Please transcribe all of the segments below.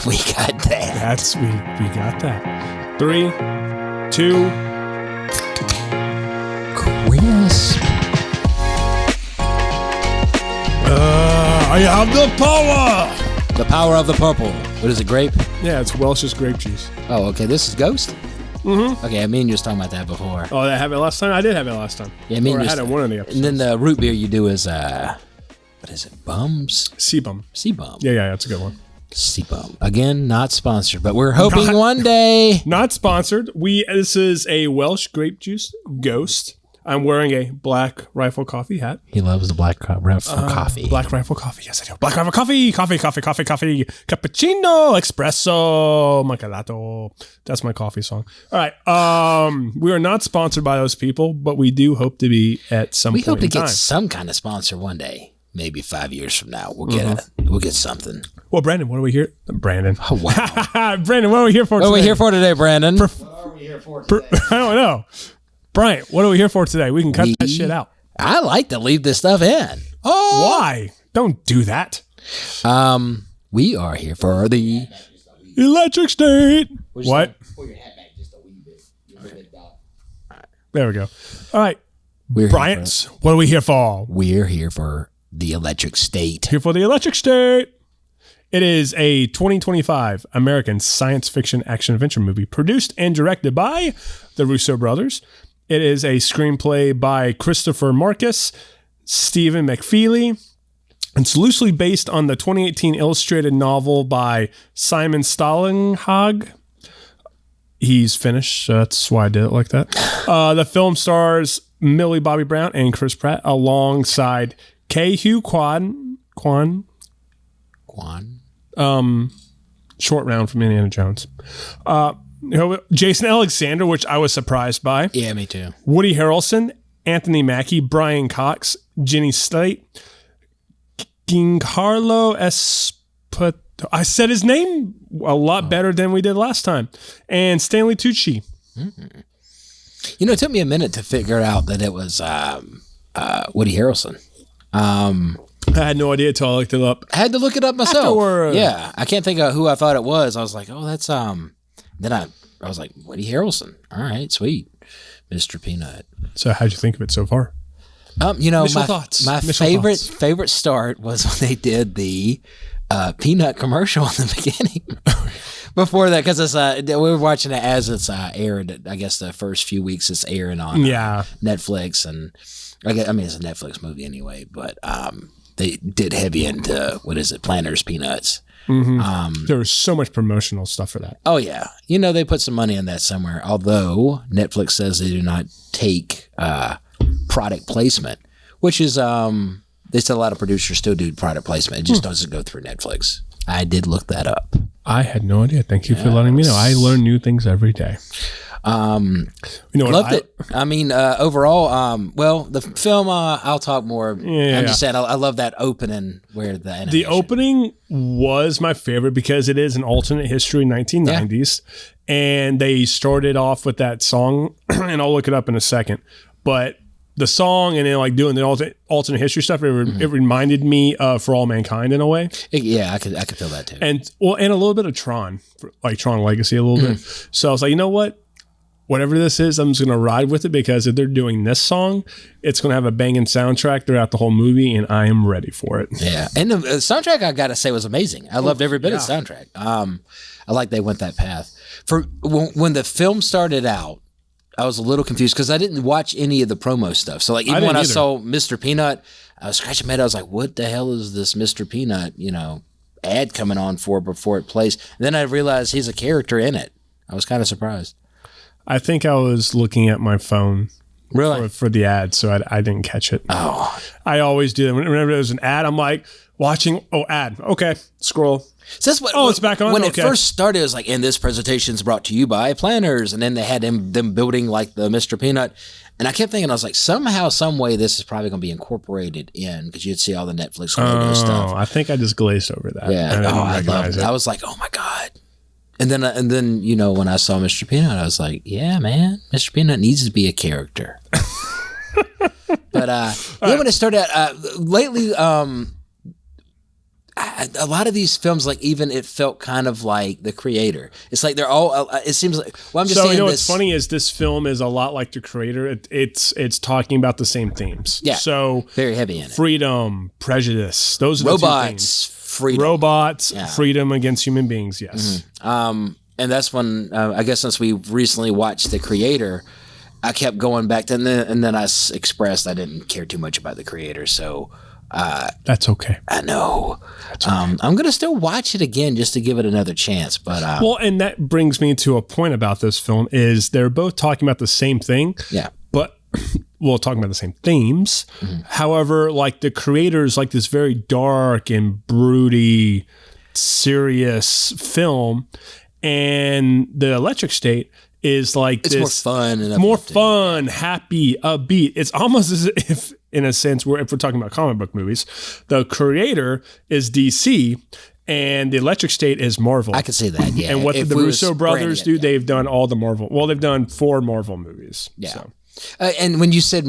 We got that. We got that. 3, 2. Crisp. I have the power. The power of the purple. What is it, grape? Yeah, it's Welch's grape juice. Oh, okay. This is Ghost? Mm-hmm. Okay, me and you was talking about that before. Oh, did I have it last time? I did have it last time. Yeah, me and I you had it one of the episodes. And then the root beer you do is, what is it? Bums? Sea Bum. Sea Bum. Yeah, that's a good one. Sea Bum. Again, not sponsored, but we're hoping one day. Not sponsored. This is a Welsh grape juice Ghost. I'm wearing a Black Rifle Coffee hat. He loves the Black Rifle coffee. Black Rifle Coffee. Yes, I do. Black Rifle Coffee. Coffee. Cappuccino. Espresso. Macchiato. That's my coffee song. All right. We are not sponsored by those people, but we do hope to be at some point in time. We hope to get some kind of sponsor one day. Maybe 5 years from now. We'll get something. Well, Brandon, what are we here? Brandon. Oh, wow. Brandon, what are we here for today? What are we here for today, Brandon? What are we here for today? I don't know. Brian, what are we here for today? We can cut that shit out. I like to leave this stuff in. Oh, why? Don't do that. We are here for the Electric State. What? Pull your hat back just a wee bit. There we go. All right. We're Bryant's, what are we here for? We're here for the Electric State. Here for the Electric State. It is a 2025 American science fiction action-adventure movie produced and directed by the Russo brothers. It is a screenplay by Christopher Marcus, Stephen McFeely. It's loosely based on the 2018 illustrated novel by Simon Stålenhag. He's Finnish, so that's why I did it like that. The film stars Millie Bobby Brown and Chris Pratt alongside Ke-Huy Quan. Short round from Indiana Jones. Jason Alexander, which I was surprised by. Yeah, me too. Woody Harrelson, Anthony Mackie, Brian Cox, Jenny Slate, Giancarlo Esposito. I said his name a lot better than we did last time. And Stanley Tucci. Mm-hmm. You know, it took me a minute to figure out that it was Woody Harrelson. I had no idea until I looked it up. I had to look it up myself. Afterward. Yeah, I can't think of who I thought it was. I was like, oh, that's Then I was like, Woody Harrelson. All right, sweet, Mr. Peanut. So, how'd you think of it so far? You know, my favorite start was when they did the Peanut commercial in the beginning. Before that, because we were watching it as it's aired. I guess the first few weeks it's airing on Netflix, and I mean it's a Netflix movie anyway. But they did heavy into Planters Peanuts. Mm-hmm. There was so much promotional stuff for that. Oh yeah, you know they put some money in that somewhere. Although Netflix says they do not take product placement, which is they said a lot of producers still do product placement. It just doesn't go through Netflix. I did look that up. I had no idea. Thank you for letting me know. I learn new things every day. Loved it. I mean, overall, well, the film, I'll talk more. Yeah, I'm just saying, I love that opening where the animation. The opening was my favorite because it is an alternate history 1990s. And they started off with that song, and I'll look it up in a second. But the song and then like doing the alternate history stuff, it reminded me of For All Mankind in a way. I could feel that too. And a little bit of Tron, like Tron Legacy a little bit. So I was like, you know what? Whatever this is, I'm just going to ride with it because if they're doing this song, it's going to have a banging soundtrack throughout the whole movie, and I am ready for it. Yeah, and the soundtrack, I got to say, was amazing. I loved every bit of the soundtrack. I like they went that path. For when the film started out, I was a little confused because I didn't watch any of the promo stuff. So like even when I saw Mr. Peanut, I was scratching my head. I was like, what the hell is this Mr. Peanut, ad coming on for before it plays? And then I realized he's a character in it. I was kind of surprised. I think I was looking at my phone for the ad, so I didn't catch it. Oh. I always do that. Whenever there's an ad, I'm like, watching, ad. Okay, scroll. So that's what, it's back on? When it first started, it was like, and this presentation is brought to you by Planners. And then they had them building like the Mr. Peanut. And I kept thinking, I was like, somehow, some way, this is probably going to be incorporated in because you'd see all the Netflix logo stuff. I think I just glazed over that. Yeah. I loved it. I was like, oh my God. And then when I saw Mr. Peanut, I was like, yeah, man, Mr. Peanut needs to be a character. But when it started lately, a lot of these films, like even it felt kind of like The Creator. It's like they're all. It seems like. Well, I'm just saying. What's funny is this film is a lot like The Creator. It's talking about the same themes. Yeah. So very heavy in it. Freedom, prejudice. Those are robots, the 2 themes. freedom, robots, freedom against human beings. Yes. Mm-hmm. And that's when I guess since we recently watched The Creator, I kept going back to, and then I expressed I didn't care too much about The Creator, so. That's okay. I know. That's okay. I'm gonna still watch it again just to give it another chance. But well, and that brings me to a point about this film is they're both talking about the same thing. Yeah. But talking about the same themes. Mm-hmm. However, like The Creator is like this very dark and broody, serious film, and The Electric State is like it's this more fun and more fun, happy, upbeat. It's almost as if, in a sense, if we're talking about comic book movies, The Creator is DC and The Electric State is Marvel. I can see that. Yeah. And what did the Russo brothers do? They've done all the Marvel. Well, they've done 4 Marvel movies. Yeah. So. And when you said,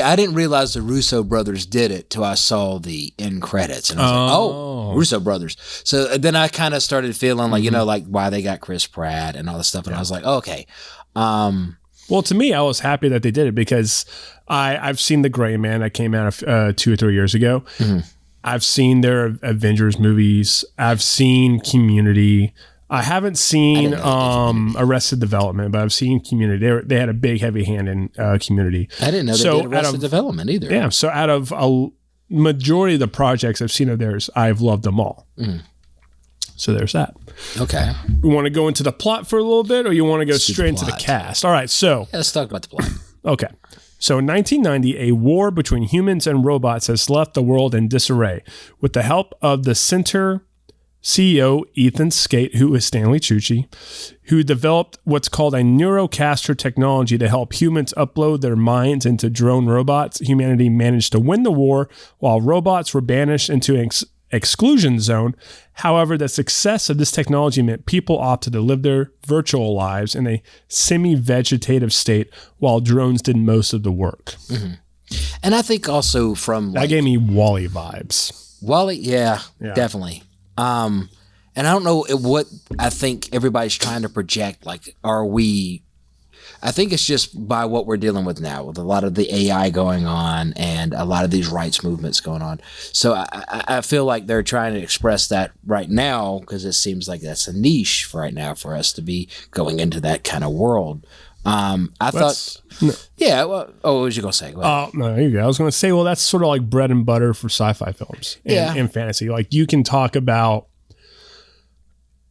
I didn't realize the Russo brothers did it till I saw the end credits, and I was like, oh, Russo brothers. So then I kind of started feeling like, like why they got Chris Pratt and all this stuff, and I was like, okay. Well, to me, I was happy that they did it because I've seen The Gray Man that came out 2 or 3 years ago. Mm-hmm. I've seen their Avengers movies. I've seen Community. I haven't seen Arrested Development, but I've seen Community. They had a big, heavy hand in Community. I didn't know they did Arrested Development either. Yeah, so out of a majority of the projects I've seen of theirs, I've loved them all. Mm. So there's that. Okay. You want to go into the plot for a little bit, or you want to go straight into the cast? All right, so... Yeah, let's talk about the plot. Okay. So in 1990, a war between humans and robots has left the world in disarray. With the help of the Center... CEO Ethan Skate, who is Stanley Tucci, who developed what's called a neurocaster technology to help humans upload their minds into drone robots. Humanity managed to win the war while robots were banished into an exclusion zone. However, the success of this technology meant people opted to live their virtual lives in a semi-vegetative state while drones did most of the work. Mm-hmm. And I think also from... That gave me WALL-E vibes. WALL-E, yeah. Definitely. And I don't know what I think everybody's trying to project. Like, I think it's just by what we're dealing with now with a lot of the AI going on and a lot of these rights movements going on. So I feel like they're trying to express that right now because it seems like that's a niche for right now for us to be going into that kind of world. I thought, yeah. Well, what was you gonna say? No, here you go. I was gonna say, well, that's sort of like bread and butter for sci-fi films and fantasy. Like you can talk about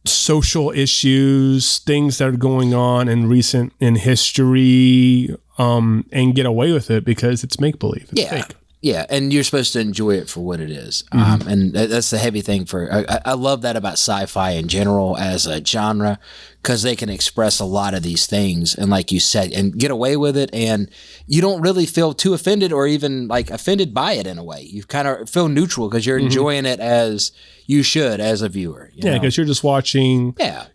social issues, things that are going on in history, and get away with it because it's make believe. It's fake. Yeah, and you're supposed to enjoy it for what it is. Mm-hmm. And that's the heavy thing I love that about sci-fi in general as a genre because they can express a lot of these things and like you said, and get away with it and you don't really feel too offended or even like offended by it in a way. You kind of feel neutral because you're enjoying it as you should as a viewer. Yeah, because you're just watching. Yeah.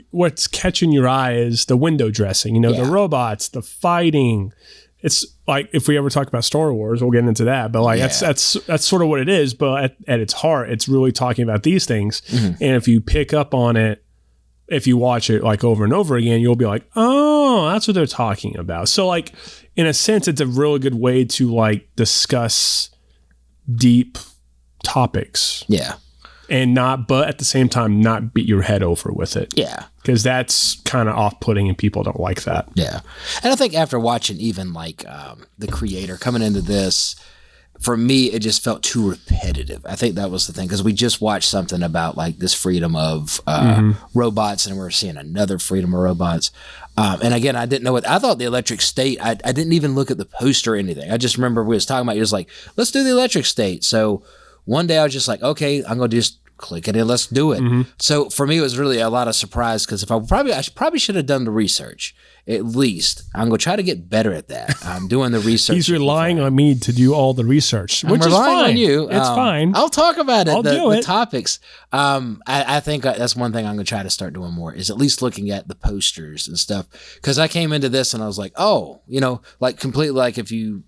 What's catching your eye is the window dressing, the robots, the fighting. It's like if we ever talk about Star Wars, we'll get into that. But like that's sort of what it is. But at its heart, it's really talking about these things. Mm-hmm. And if you pick up on it, if you watch it like over and over again, you'll be like, oh, that's what they're talking about. So like in a sense, it's a really good way to like discuss deep topics. Yeah. But at the same time, not beat your head over with it. Yeah. Because that's kind of off-putting and people don't like that. Yeah. And I think after watching even like The Creator coming into this, for me, it just felt too repetitive. I think that was the thing because we just watched something about like this freedom of robots and we're seeing another freedom of robots. And again, I didn't know what I thought the Electric State. I didn't even look at the poster or anything. I just remember we was talking about it was like, let's do the Electric State. So one day I was just like, okay, I'm going to just click it in, let's do it. Mm-hmm. So for me, it was really a lot of surprise because I probably should have done the research. At least I'm going to try to get better at that. I'm doing the research. He's relying on me to do all the research, which is fine. On you. It's fine. I'll talk about it. I'll do it. The topics. I think that's one thing I'm going to try to start doing more is at least looking at the posters and stuff. Because I came into this and I was like, oh, like completely like if you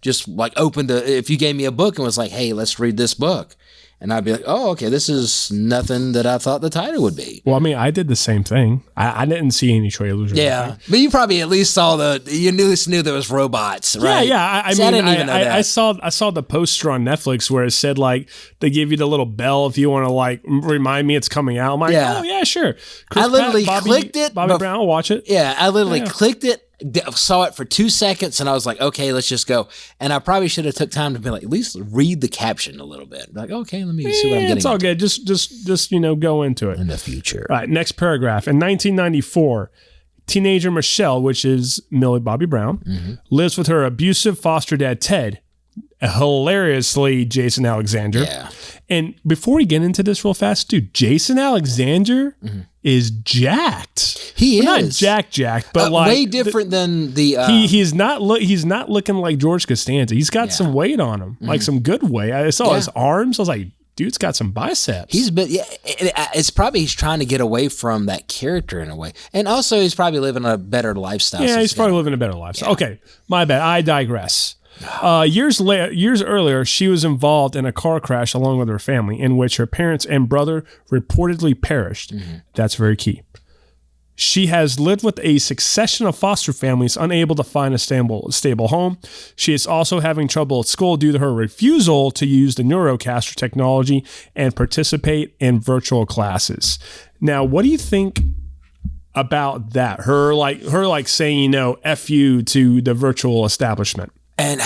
just like if you gave me a book and was like, hey, let's read this book. And I'd be like, oh, okay, this is nothing that I thought the title would be. Well, I mean, I did the same thing. I didn't see any trailers. Or anything. But you probably at least saw you at least knew there was robots, right? Yeah. I didn't even know that. I saw the poster on Netflix where it said like they give you the little bell if you want to like remind me it's coming out. I'm like, oh yeah, sure. I literally clicked it. Bobbie Brown will watch it. Yeah, I literally clicked it. Saw it for 2 seconds and I was like, okay, let's just go. And I probably should have took time to be like, at least read the caption a little bit. Like, okay, let me see what I'm getting. It's all good. Just go into it. In the future. All right, next paragraph. In 1994, teenager Michelle, which is Millie Bobbie Brown, lives with her abusive foster dad, Ted, hilariously Jason Alexander. Yeah. And before we get into this real fast, dude, Jason Alexander is jacked. He is not jacked, but like way different than the. He's not looking like George Costanza. He's got some weight on him, like some good weight. I saw his arms. I was like, dude's got some biceps. It's probably he's trying to get away from that character in a way, and also he's probably living a better lifestyle. Yeah, he's probably living a better lifestyle. Yeah. Okay, my bad. I digress. Years earlier, she was involved in a car crash along with her family in which her parents and brother reportedly perished. That's very key. She has lived with a succession of foster families, unable to find a stable home. She is also having trouble at school due to her refusal to use the Neurocaster technology and participate in virtual classes. Now, what do you think about that? Her saying, F you to the virtual establishment. And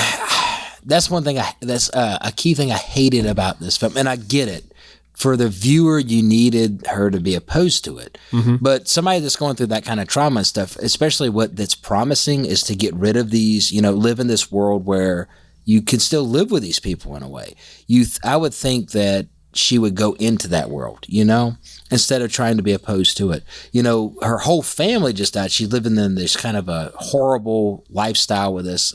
that's one thing. That's a key thing I hated about this film, and I get it. For the viewer, you needed her to be opposed to it. But somebody that's going through that kind of trauma and stuff, especially that's promising, is to get rid of these. Live in this world where you can still live with these people in a way. I would think that she would go into that world, instead of trying to be opposed to it. Her whole family just died. She's living in this kind of a horrible lifestyle with this.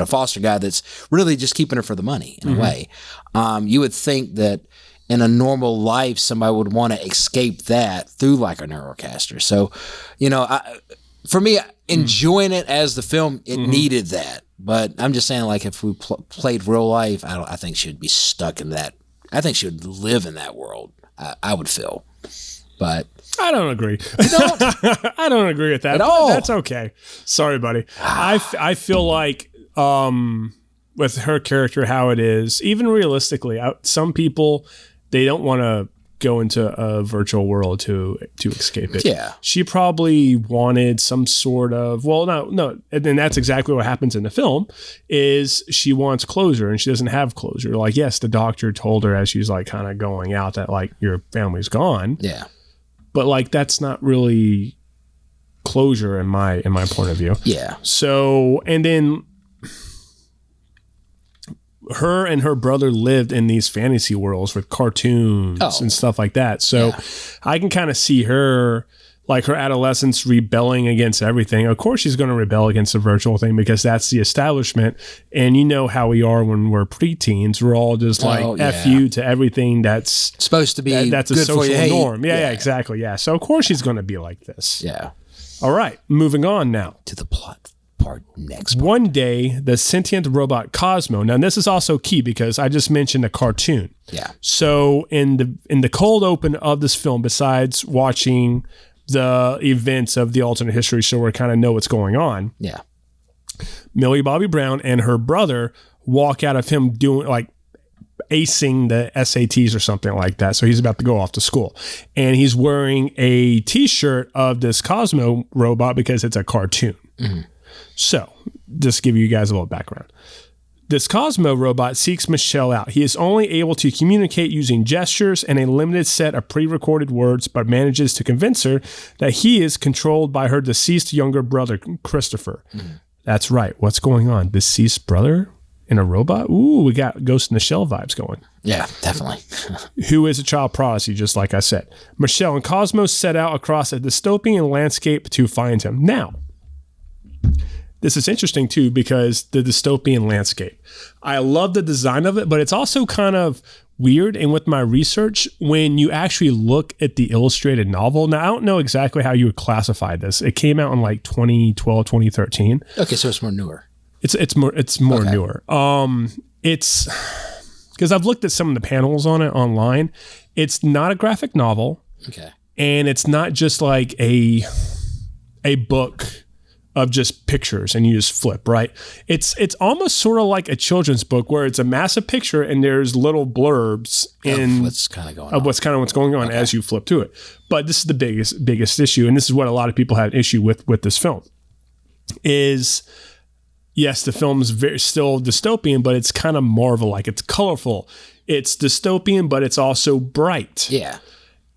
Foster guy that's really just keeping her for the money in a way. You would think that in a normal life, somebody would want to escape that through like a Neurocaster. So, for me, enjoying it as the film, it needed that. But I'm just saying, like, if we played real life, I think she would be stuck in that. I think she would live in that world. I would feel, but. I don't agree. I don't agree with that. At all. That's okay. Sorry, buddy. I feel like with her character, how it is, even realistically, some people, they don't want to go into a virtual world to escape it. Yeah. She probably wanted some sort of, no. And that's exactly what happens in the film is she wants closure and she doesn't have closure. Like, yes, the doctor told her as she's like kind of going out that like your family's gone. Yeah. But like, that's not really closure in my point of view. Yeah. So, and then her and her brother lived in these fantasy worlds with cartoons and stuff like that. So I can kind of see her, like her adolescence, rebelling against everything. Of course, she's going to rebel against the virtual thing because that's the establishment. And you know how we are when we're preteens. We're all just like F you to everything that's supposed to be that's a good social for you. norm. Yeah, exactly. Yeah. So of course she's going to be like this. Yeah. All right. Moving on now. To the plot part next. One day, the sentient robot Cosmo. Now, this is also key because I just mentioned a cartoon. Yeah. So in the cold open of this film, besides watching the events of the alternate history show where we kind of know what's going on. Yeah. Millie Bobbie Brown and her brother walk out of him doing like acing the SATs or something like that. So he's about to go off to school and he's wearing a t-shirt of this Cosmo robot because it's a cartoon. So just give you guys a little background. This Cosmo robot seeks Michelle out. He is only able to communicate using gestures and a limited set of pre-recorded words, but manages to convince her that he is controlled by her deceased younger brother, Christopher. That's right. What's going on? Deceased brother in a robot? Ooh, we got Ghost in the Shell vibes going. Yeah, definitely. Who is a child prodigy, just like I said. Michelle and Cosmo set out across a dystopian landscape to find him. Now, this is interesting too because the dystopian landscape. I love the design of it, but it's also kind of weird. And with my research, when you actually look at the illustrated novel, now I don't know exactly how you would classify this. It came out in like 2012, 2013. Okay, so it's more newer. It's more newer. It's because I've looked at some of the panels on it online. It's not a graphic novel. Okay. And it's not just like a book of just pictures and you just flip, right? It's almost sort of like a children's book where it's a massive picture and there's little blurbs of what's kind of going on as you flip to it. But this is the biggest issue, and this is what a lot of people had an issue with this film. Is yes, the film's still dystopian, but it's kind of Marvel-like. It's colorful. It's dystopian, but it's also bright. Yeah.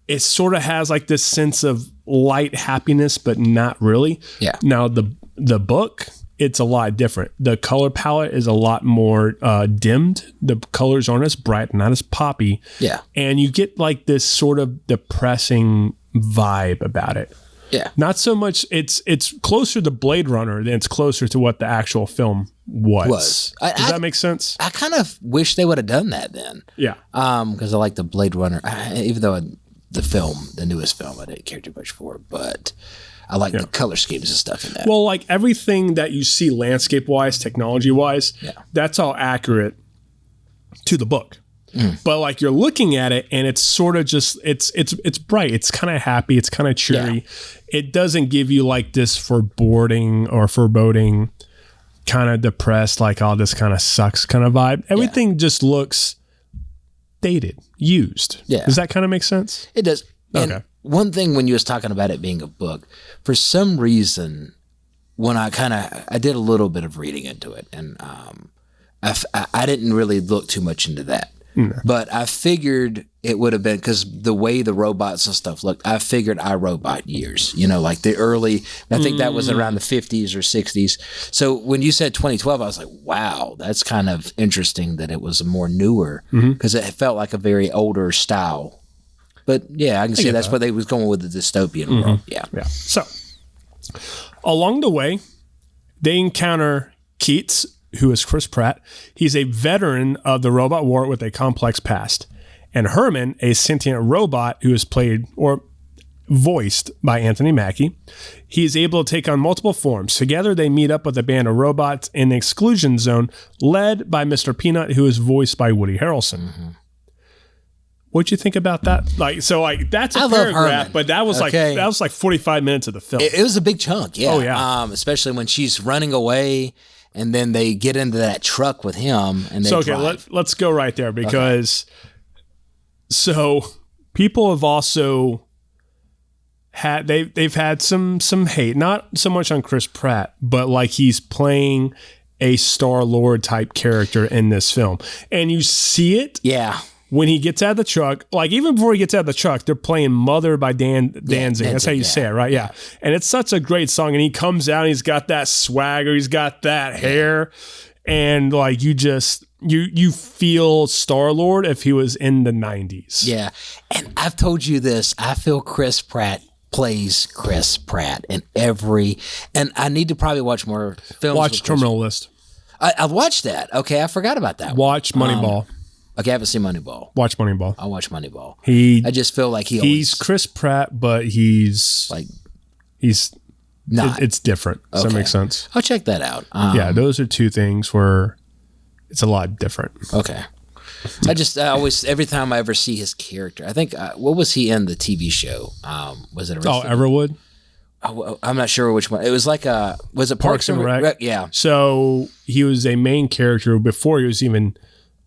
It sort of has like this sense of light happiness, but not really. Yeah. Now the book, it's a lot different. The color palette is a lot more dimmed. The colors aren't as bright, not as poppy. Yeah. And you get like this sort of depressing vibe about it. Yeah. Not so much. It's closer to Blade Runner than it's closer to what the actual film was. Does that make sense? I kind of wish they would have done that then. Yeah. Because I like the Blade Runner, even though the film, the newest film, I didn't care too much for, but I like the color schemes and stuff in that. Well, like everything that you see landscape-wise, technology-wise, that's all accurate to the book. But like you're looking at it and it's sort of just it's bright, it's kind of happy, it's kind of cheery. It doesn't give you like this foreboding kind of depressed, like all this kind of sucks kind of vibe. Everything just looks dated, used. Yeah. Does that kind of make sense? It does. Okay. And one thing when you was talking about it being a book, for some reason, when I did a little bit of reading into it, and I didn't really look too much into that. But I figured it would have been, because the way the robots and stuff looked, I figured iRobot years, like the early, I think that was around the 50s or 60s. So when you said 2012, I was like, wow, that's kind of interesting that it was more newer, because it felt like a very older style. But yeah, I can see that's what they was going with, the dystopian world. Yeah. So along the way, they encounter Keats, who is Chris Pratt. He's a veteran of the robot war with a complex past. And Herman, a sentient robot who is played or voiced by Anthony Mackie. He is able to take on multiple forms. Together, they meet up with a band of robots in the exclusion zone, led by Mr. Peanut, who is voiced by Woody Harrelson. What'd you think about that? That's a paragraph, but that was like 45 minutes of the film. It was a big chunk, yeah. Oh, yeah. Especially when she's running away, and then they get into that truck with him, and they drive. Let's go right there, because so people have also had they've had some hate, not so much on Chris Pratt, but like he's playing a Star-Lord type character in this film, and you see it. Yeah. When he gets out of the truck, like even before he gets out of the truck, they're playing Mother by Danzig. That's how you say it, right? Yeah. And it's such a great song. And he comes out and he's got that swagger. He's got that hair. And like you feel Star-Lord if he was in the 90s. Yeah. And I've told you this. I feel Chris Pratt plays Chris Pratt in every, and I need to probably watch more films. Watch Terminal List. I've watched that. Okay. I forgot about that. Watch Moneyball. Okay, I haven't seen Moneyball. Watch Moneyball. I'll watch Moneyball. I just feel like he's Chris Pratt, but he's not. It's different. Does that make sense? I'll check that out. Yeah, those are two things where it's a lot different. Okay. I always, every time I ever see his character, I think, what was he in the TV show? Was it Everwood? Oh, I'm not sure which one. It was like was it Parks and Rec? Yeah. So he was a main character before he was even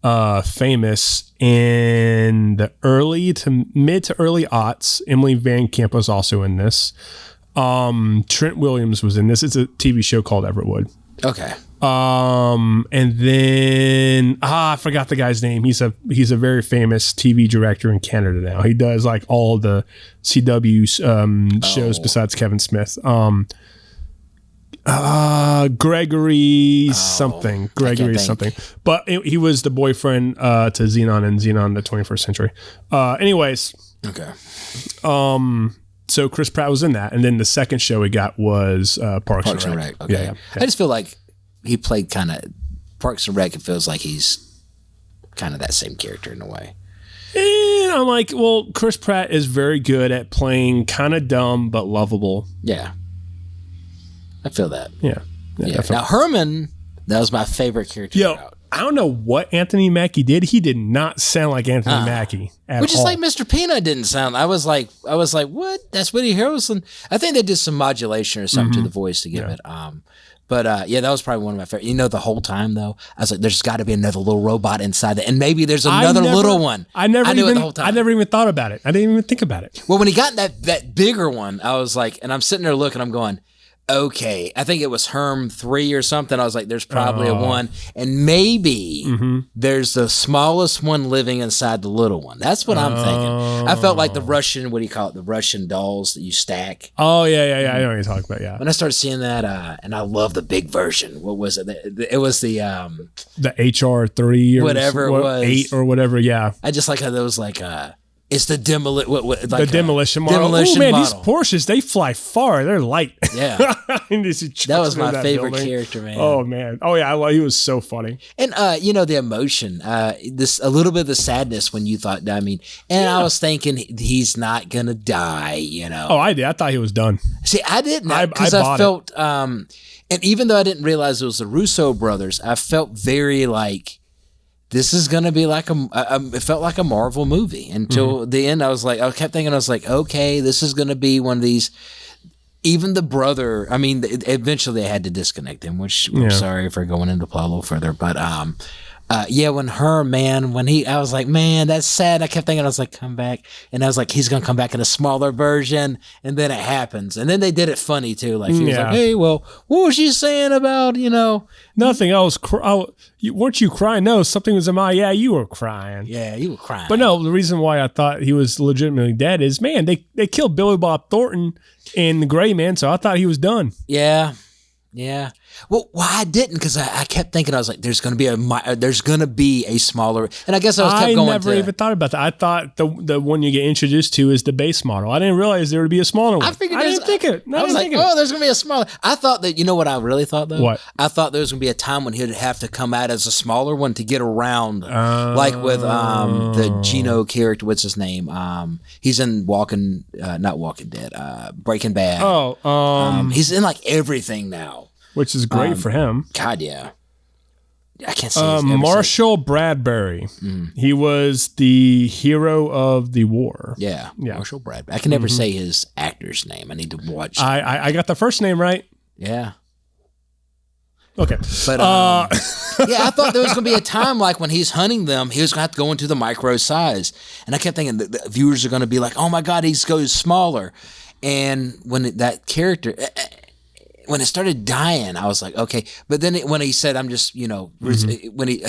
famous in the mid to early aughts. Emily Van Camp was also in this. Trent Williams was in this. It's a TV show called Everwood. Okay. And then I forgot the guy's name. He's a very famous TV director in Canada now. He does like all the CW shows besides Kevin Smith. Gregory something. But he was the boyfriend to Xenon and Xenon the 21st Century. Anyways. Okay. So Chris Pratt was in that, and then the second show he got was Parks and Rec. Okay. Yeah. I just feel like he played kind of Parks and Rec. It feels like he's kind of that same character in a way. And I'm like, well, Chris Pratt is very good at playing kind of dumb but lovable. Yeah. I feel that. Yeah. Now Herman, that was my favorite character. I don't know what Anthony Mackie did. He did not sound like Anthony Mackie at which is all. like Mr. Peanut didn't sound. I was like, what? That's Woody Harrelson. I think they did some modulation or something to the voice to give it. But yeah, that was probably one of my favorite. You know, the whole time though, I was like, there's got to be another little robot inside that, and maybe there's another little one. I knew it the whole time. I never even thought about it. I didn't even think about it. Well, when he got that bigger one, I was like, and I'm sitting there looking, I'm going, okay, I think it was Herm 3 or something. I was like, there's probably a one, and maybe there's the smallest one living inside the little one. That's what I'm thinking. I felt like the Russian, what do you call it? The Russian dolls that you stack. Oh yeah. I know what you're talking about. Yeah. When I started seeing that, and I love the big version. What was it? It was the HR3 or whatever it was, 8 or whatever. Yeah. I just like how there was like it's the demolition model. Demolition oh man, model. These Porsches, they fly far. They're light. Yeah, that was my favorite character, man. Oh man, oh yeah, he was so funny. And you know, the emotion, a little bit of the sadness when you thought, I mean, and I was thinking he's not gonna die, you know. Oh, I did. I thought he was done. See, I didn't, because I felt, and even though I didn't realize it was the Russo brothers, I felt very like, this is going to be like it felt like a Marvel movie until the end. I kept thinking, okay, this is going to be one of these, even the brother, I mean, eventually they had to disconnect him, which I'm sorry for going into plot a little further, but, I was like, man, that's sad. I kept thinking, I was like, come back. And I was like, he's going to come back in a smaller version. And then it happens. And then they did it funny too. Like, he was like, hey, well, what was she saying about, you know? Nothing else. Weren't you crying? No, something was in my, you were crying. Yeah, you were crying. But no, the reason why I thought he was legitimately dead is, man, they killed Billy Bob Thornton in The Gray Man. So I thought he was done. Yeah. Yeah. Well, I didn't, because I kept thinking, I was like, there's going to be a smaller, and I guess I never even thought about that. I thought the one you get introduced to is the base model. I didn't realize there would be a smaller one. I didn't think it. I was like, oh, there's going to be a smaller. I thought that, you know what I really thought though? What? I thought there was going to be a time when he'd have to come out as a smaller one to get around, like with the Gino character. What's his name? He's in not Walking Dead, Breaking Bad. He's in like everything now. Which is great for him. God, yeah. I can't say Marshall Bradbury. He was the hero of the war. Yeah. Marshall Bradbury. I can never say his actor's name. I need to watch. I got the first name right. Yeah. Okay. But yeah, I thought there was going to be a time like when he's hunting them, he was going to have to go into the micro size. And I kept thinking the viewers are going to be like, oh my God, he goes smaller. And when that character... when it started dying, I was like, okay. But then when he said, I'm just, you know,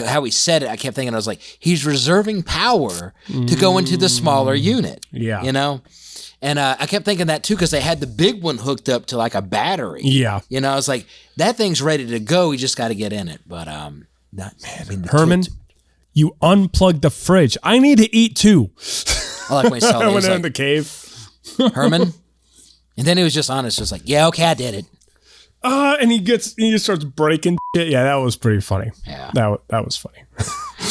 how he said it, I kept thinking, I was like, he's reserving power to go into the smaller unit. Yeah. You know? And I kept thinking that too, because they had the big one hooked up to like a battery. Yeah. You know, I was like, that thing's ready to go. We just got to get in it. But, Herman, you unplugged the fridge. I need to eat too. I like when he saw that. I went in the cave. Herman. And then he was just honest, just like, yeah, okay, I did it. And he just starts breaking shit. Yeah, that was pretty funny. Yeah. That was funny.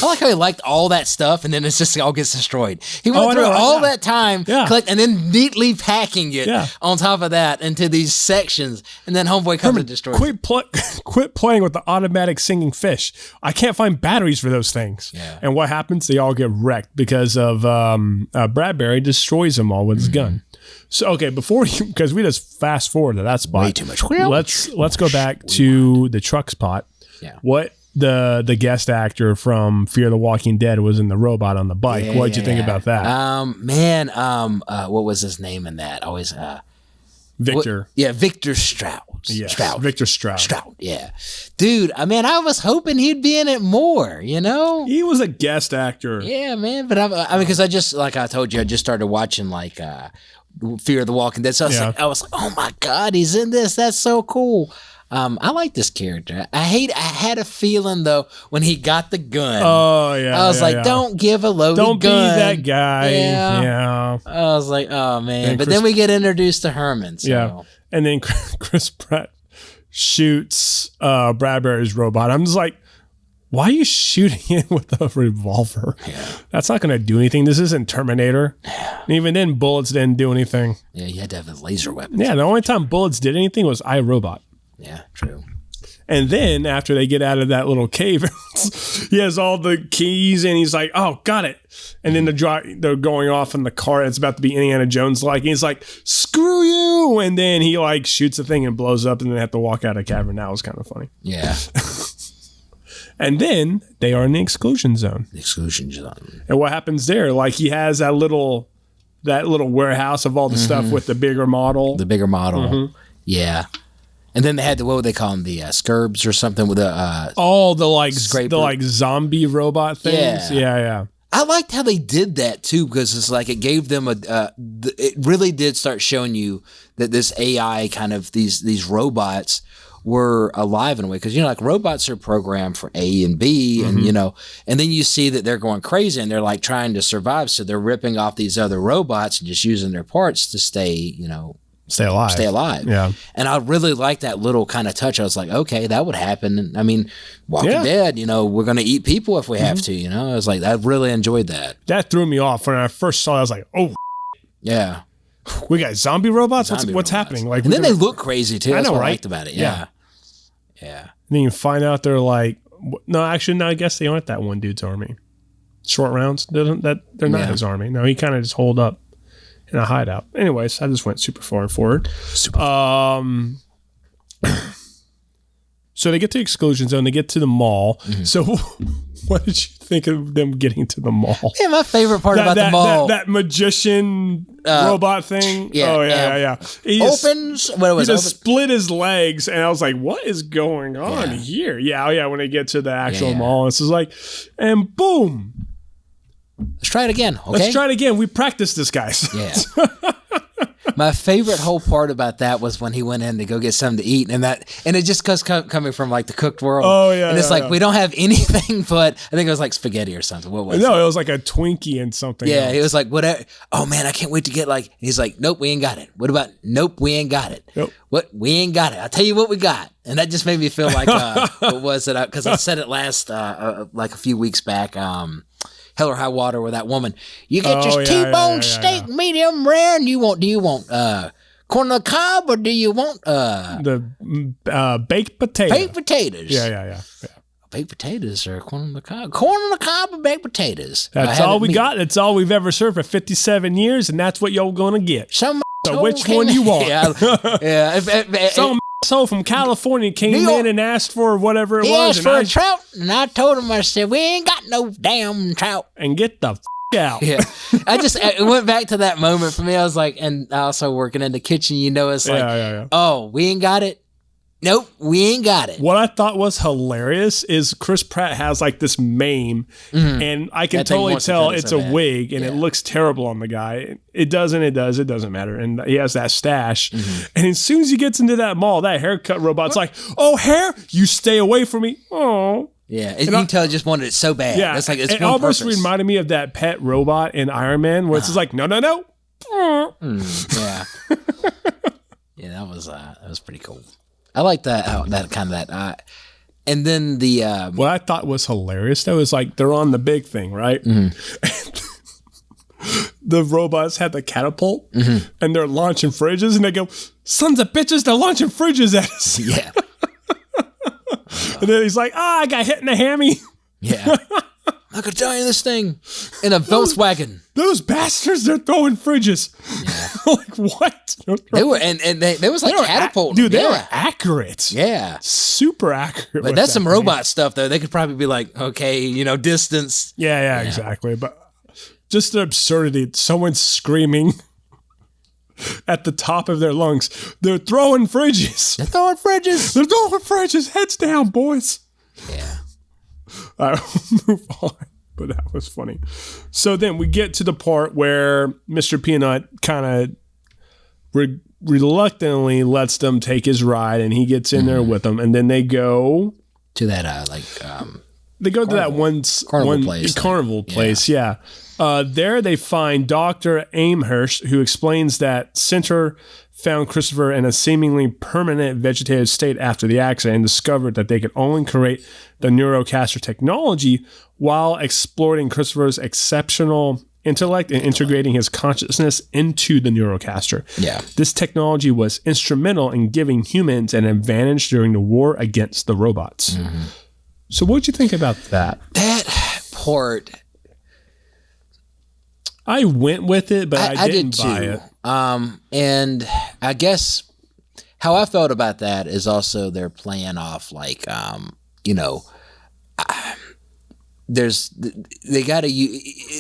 I like how he liked all that stuff, and then it's just all gets destroyed. He went through all that time, and then neatly packing it on top of that into these sections, and then Homeboy comes and destroys it. Quit playing with the automatic singing fish. I can't find batteries for those things. Yeah. And what happens? They all get wrecked because of Bradbury destroys them all with his gun. So okay, because we just fast forward to that spot. Way too much. Let's go back to the truck spot. Yeah. What the guest actor from Fear the Walking Dead was in the robot on the bike. What'd you think about that? What was his name in that? Always Victor. Victor Strout. Yes, Victor Strout. Yeah. Dude, I mean, I was hoping he'd be in it more, you know? He was a guest actor. Yeah, man. But I mean, because I just, like I told you, I just started watching like Fear the Walking Dead. So I was like, oh my God, he's in this. That's so cool. I like this character. I had a feeling though when he got the gun. Oh yeah. I was like, don't give a loaded gun. Don't be that guy. Yeah. I was like, oh man. But then we get introduced to Herman. So. Yeah. And then Chris Pratt shoots Bradbury's robot. I'm just like, why are you shooting it with a revolver? Yeah. That's not going to do anything. This isn't Terminator. Yeah. And even then, bullets didn't do anything. Yeah, you had to have a laser weapon. Yeah, the only time bullets did anything was iRobot. Yeah, true. And then after they get out of that little cave, he has all the keys and he's like, oh, got it. And then they're going off in the car. And it's about to be Indiana Jones like. He's like, screw you. And then he like shoots the thing and blows up and then they have to walk out of the cavern. That was kind of funny. Yeah. And then they are in the exclusion zone. The exclusion zone. And what happens there? Like he has that little warehouse of all the stuff with the bigger model. The bigger model. Mm-hmm. Yeah. And then they had what would they call them? The scurbs or something with the the zombie robot things. Yeah. I liked how they did that too, because it's like it gave them it really did start showing you that this AI kind of these robots were alive in a way, because like robots are programmed for A and B, and and then you see that they're going crazy and they're like trying to survive, so they're ripping off these other robots and just using their parts to stay alive. Yeah. And I really like that little kind of touch. I was like, okay, that would happen. I mean, Walking Dead, we're going to eat people if we have to, I was like, I really enjoyed that. That threw me off when I first saw it. I was like, oh, yeah. We got zombie robots? What's happening? Like, and then they look crazy too. That's what I liked about it. Yeah. And then you find out they're like, no, I guess they aren't that one dude's army. Short rounds, they're not his army. No, he kind of just holed up in a hideout. Anyways, I just went super far and forward. So they get to the exclusion zone. They get to the mall. Mm-hmm. So what did you think of them getting to the mall? Yeah, my favorite part about the mall. That magician robot thing. Yeah. Oh, yeah. He opens. What was it? He just split his legs. And I was like, what is going on here? Yeah. When they get to the actual mall, it's just like, and boom. Let's try it again. Okay. Let's try it again. We practiced this, guys. Yeah. My favorite whole part about that was when he went in to go get something to eat, and it just goes coming from like the cooked world. Oh yeah, and it's we don't have anything but I think it was like spaghetti or something. What was it? No, it was like a Twinkie and something. Yeah, else. It was like whatever. Oh man, I can't wait to get like. He's like, nope, we ain't got it. What about? Nope, we ain't got it. Nope. What? We ain't got it. I'll tell you what we got, and that just made me feel like what was it? Because I said it last like a few weeks back. Hell or High Water with that woman. You get your T-bone steak, medium rare, and do you want corn on the cob, or do you want the baked potato? Baked potatoes. Yeah. Baked potatoes or corn on the cob? Corn on the cob or baked potatoes? That's all we got. That's all we've ever served for 57 years, and that's what you're gonna get. So which one you want? Yeah. Some asshole from California came in and asked for whatever it was. He asked for a trout, and I told him, I said, we ain't got no damn trout. And get the out. Yeah. It went back to that moment for me. I was like, and also working in the kitchen, it's like, oh, we ain't got it. Nope, we ain't got it. What I thought was hilarious is Chris Pratt has like this mane, and I can totally tell it's a wig, and it looks terrible on the guy. It doesn't matter. And he has that stash. And as soon as he gets into that mall, that haircut robot's like, oh, hair, you stay away from me. Oh. Yeah, you can tell he just wanted it so bad. Yeah, it's like it almost reminded me of that pet robot in Iron Man, where it's just like, no. Yeah, that was pretty cool. I like that. That kind of that. And then the what I thought was hilarious though is like they're on the big thing, right? The robots had the catapult, and they're launching fridges, and they go, "Sons of bitches! They're launching fridges at us!" Yeah. And then he's like, I got hit in the hammy. Yeah. I could tell you this thing in a Volkswagen. Those bastards, they're throwing fridges. Yeah. Like, what? They were, and they was like catapult. Dude, they were accurate. Yeah. Super accurate. But that's some robot stuff, though. They could probably be like, okay, distance. Yeah, exactly. But just the absurdity. Someone's screaming at the top of their lungs. They're throwing fridges. They're throwing fridges. Heads down, boys. Yeah. All right, we'll move on. But that was funny. So then we get to the part where Mr. Peanut kind of reluctantly lets them take his ride, and he gets in there with them, and then they go to that they go to that one carnival place. Yeah. There they find Dr. Amherst, who explains that Center found Christopher in a seemingly permanent vegetative state after the accident and discovered that they could only create the neurocaster technology while exploiting Christopher's exceptional intellect and integrating his consciousness into the neurocaster. Yeah. This technology was instrumental in giving humans an advantage during the war against the robots. Mm-hmm. So what'd you think about that? That part... I went with it, but I didn't buy it. And I guess how I felt about that is also they're playing off like, they got to,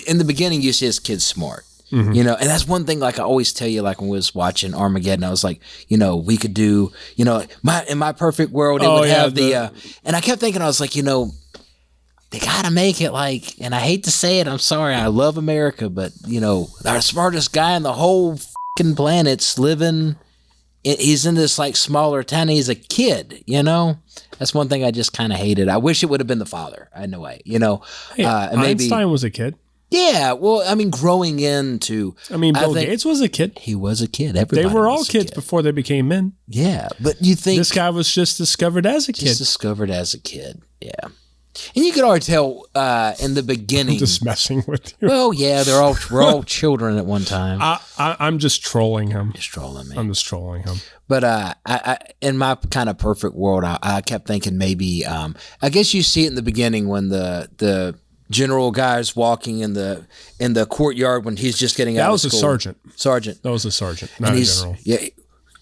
in the beginning, you see this kid's smart, mm-hmm. And that's one thing, like I always tell you, like when we was watching Armageddon, I was like, we could do, in my perfect world, it would have and I kept thinking, I was like, they got to make it like, and I hate to say it, I'm sorry, I love America, but, our smartest guy on the whole fucking planet's living, he's in this like smaller town, he's a kid, That's one thing I just kind of hated. I wish it would have been the father, in a way, Hey, maybe Einstein was a kid. Yeah, well, I mean, growing into... Bill Gates was a kid. He was a kid. Everybody They were all kids before they became men. Yeah, but you think... This guy was just discovered as a kid. Just discovered as a kid, yeah. And you could already tell in the beginning... I'm just messing with you. Well, yeah, we're all children at one time. I'm just trolling him. Just trolling me. I'm just trolling him. But I in my kind of perfect world, I kept thinking maybe... I guess you see it in the beginning when the general guy's walking in the courtyard when he's just getting out of school. That was a sergeant. Sergeant. That was a sergeant, not a general. Yeah.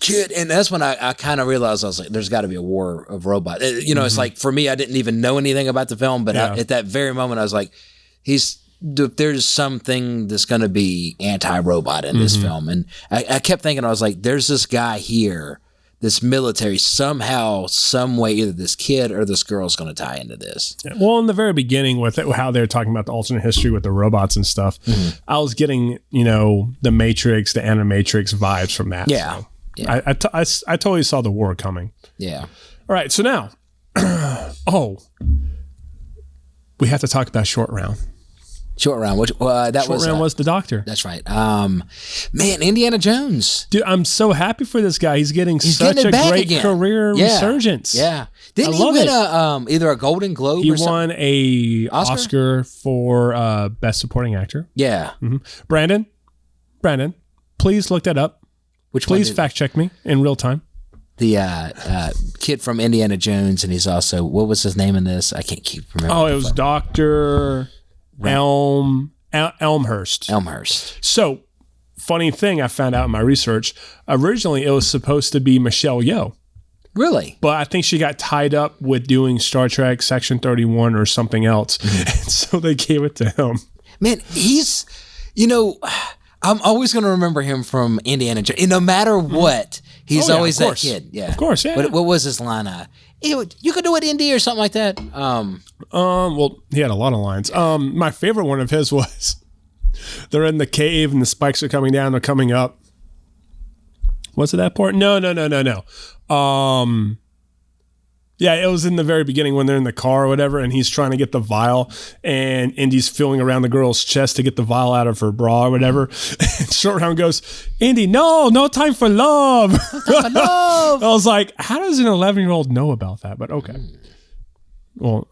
Kid, and that's when I kind of realized, I was like, there's got to be a war of robots. Mm-hmm. It's like, for me, I didn't even know anything about the film, but at that very moment, I was like, there's something that's going to be anti-robot in this film. And I kept thinking, I was like, there's this guy here, this military, somehow, some way, either this kid or this girl is going to tie into this. Yeah. Well, in the very beginning, with how they're talking about the alternate history with the robots and stuff, I was getting, the Matrix, the Animatrix vibes from that. Yeah. So. Yeah. I totally saw the war coming. Yeah. All right. So now, we have to talk about Short Round. Short Round. Short Round was the doctor. That's right. Man, Indiana Jones. Dude, I'm so happy for this guy. He's getting such a great career resurgence. Yeah. Didn't he win either a Golden Globe or something? He won a Oscar for Best Supporting Actor. Yeah. Mm-hmm. Brandon, please look that up. Please fact check me in real time. The kid from Indiana Jones, and he's also, what was his name in this? I can't keep remembering. Oh, it was Dr. Elmhurst. Elmhurst. So, funny thing I found out in my research, originally it was supposed to be Michelle Yeoh. Really? But I think she got tied up with doing Star Trek Section 31 or something else. And so they gave it to him. Man, he's, I'm always going to remember him from Indiana Jones. No matter what, he's always that kid. Yeah, of course. Yeah. What was his line? You could do it, Indy, or something like that. Well, he had a lot of lines. My favorite one of his was, they're in the cave and the spikes are coming down. They're coming up. Was it that part? No. Yeah, it was in the very beginning when they're in the car or whatever, and he's trying to get the vial, and Indy's feeling around the girl's chest to get the vial out of her bra or whatever. And Short Round goes, Indy, no time for love. No time for love. I was like, how does an 11-year-old know about that? But okay. Well,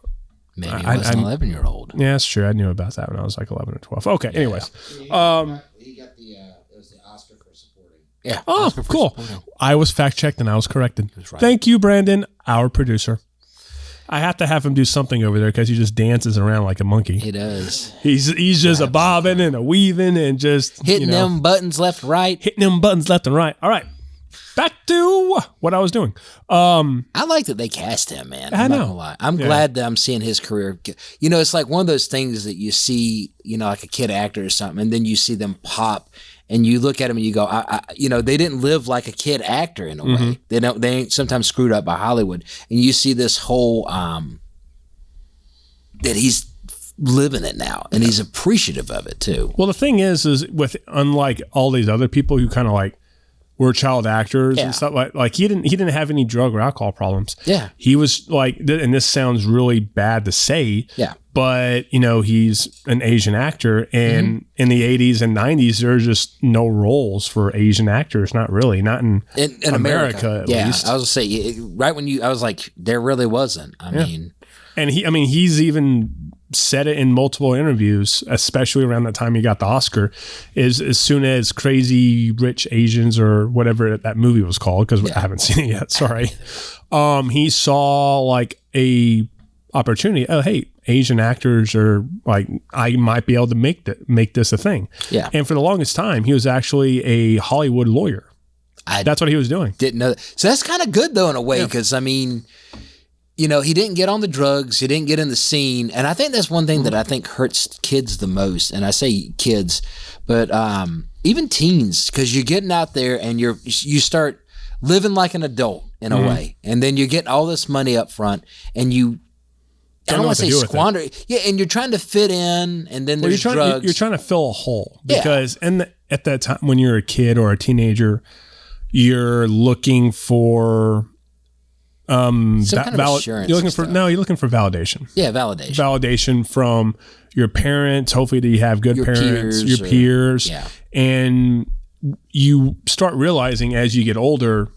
maybe it was an 11-year-old. Yeah, that's true. I knew about that when I was like 11 or 12. Okay, anyways. He got it was the Oscar for supporting. Yeah. Oh, cool. I was fact-checked and I was corrected. Right. Thank you, Brandon, our producer. I have to have him do something over there because he just dances around like a monkey. He does. He's just a bobbing and a weaving and just hitting them buttons left, right. Hitting them buttons left and right. All right. Back to what I was doing. I like that they cast him, man. I know. Not gonna lie. I'm glad that I'm seeing his career. It's like one of those things that you see, like a kid actor or something, and then you see them pop. And you look at him and you go, they didn't live like a kid actor in a way. They ain't sometimes screwed up by Hollywood. And you see this whole, that he's living it now and he's appreciative of it too. Well, the thing is with, unlike all these other people who kind of like were child actors and stuff like he didn't have any drug or alcohol problems. Yeah. He was like, and this sounds really bad to say. Yeah. But, he's an Asian actor, and in the 80s and 90s, there are just no roles for Asian actors. Not really. Not in America at least. I was going to say, right when I was like, there really wasn't. I mean. And he's even said it in multiple interviews, especially around the time he got the Oscar, is as soon as Crazy Rich Asians or whatever that movie was called, because I haven't seen it yet, sorry. He saw like a opportunity. Oh, hey, Asian actors are like, I might be able to make this a thing. Yeah. And for the longest time, he was actually a Hollywood lawyer. That's what he was doing. Didn't know that. So that's kind of good though in a way, because I mean, you know, he didn't get on the drugs, he didn't get in the scene, and I think that's one thing that I think hurts kids the most. And I say kids, but even teens, because you're getting out there and you start living like an adult in a way, and then you're getting all this money up front, and you. I don't want to say squander. Yeah, and you're trying to fit in, and then there's drugs. You're trying to fill a hole because, at that time when you're a kid or a teenager, you're looking for some kind of assurance. You're looking for validation. Yeah, validation. Validation from your parents. Hopefully, that you have good parents, your peers, and you start realizing as you get older,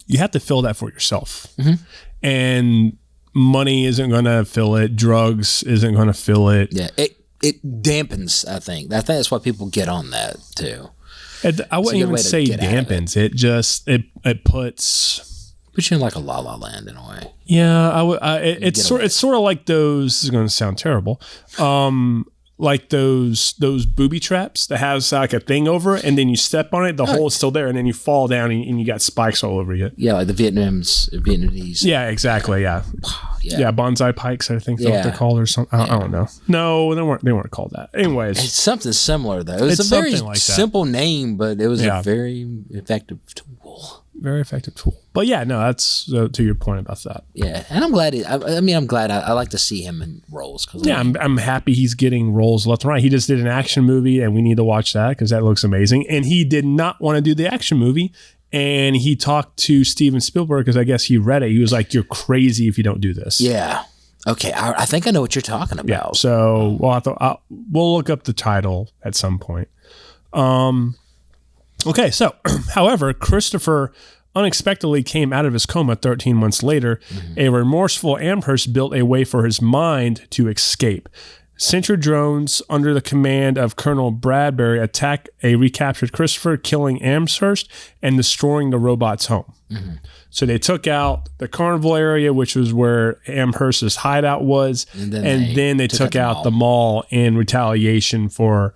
you have to fill that for yourself, and money isn't going to fill it. Drugs isn't going to fill it. Yeah, it dampens. I think that's why people get on that too. I wouldn't even say dampens. It puts you in like a La La Land in a way. Yeah, it's sort of like those. This is going to sound terrible. Like those booby traps that has like a thing over it, and then you step on it, the hole is still there, and then you fall down and you got spikes all over you. Yeah, like the Vietnamese. Yeah, exactly. Yeah, yeah, bonsai pikes. I think that's what they're called, or something. I don't know. No, they weren't called that. Anyways, it's something similar though. It's a very simple name, but it was a very effective tool. Very effective tool. But yeah, no, that's to your point about that. Yeah, and I'm glad. I'm glad. I like to see him in roles. I'm happy he's getting roles left and right. He just did an action movie, and we need to watch that because that looks amazing. And he did not want to do the action movie, and he talked to Steven Spielberg because I guess he read it. He was like, "You're crazy if you don't do this." Yeah. Okay, I think I know what you're talking about. Yeah. So we'll look up the title at some point. Okay, so, however, Christopher unexpectedly came out of his coma 13 months later. A remorseful Amherst built a way for his mind to escape. Sentry drones under the command of Colonel Bradbury attack a recaptured Christopher, killing Amherst and destroying the robot's home. So they took out the carnival area, which was where Amherst's hideout was, and then they took out the mall in retaliation for...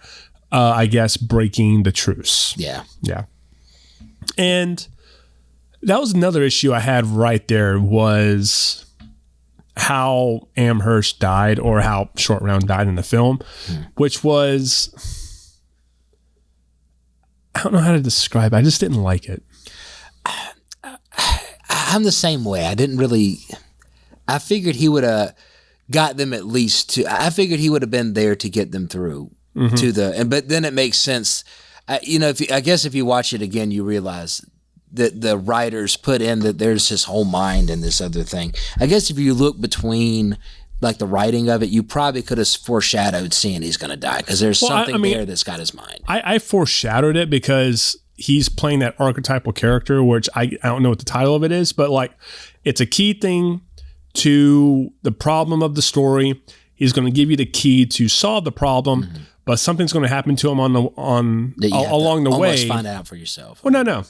I guess breaking the truce. Yeah. And that was another issue I had right there was how Amherst died or how Short Round died in the film, which was, I don't know how to describe it. I just didn't like it. I'm the same way. I figured he would have got them at least I figured he would have been there to get them through. But then it makes sense. I guess if you watch it again, you realize that the writers put in that there's his whole mind and this other thing. I guess if you look between like the writing of it, you probably could have foreshadowed seeing he's going to die because there's something there that's got his mind. I foreshadowed it because he's playing that archetypal character, which I don't know what the title of it is, but like it's a key thing to the problem of the story. He's going to give you the key to solve the problem. But something's going to happen to him along the way. Find out for yourself. Oh, no.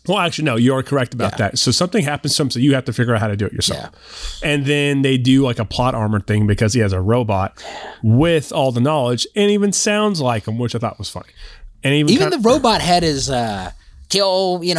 Well, actually, no, you are correct about that. So something happens to him, so you have to figure out how to do it yourself. Yeah. And then they do like a plot armor thing because he has a robot with all the knowledge and even sounds like him, which I thought was funny. And even the robot had his kill, and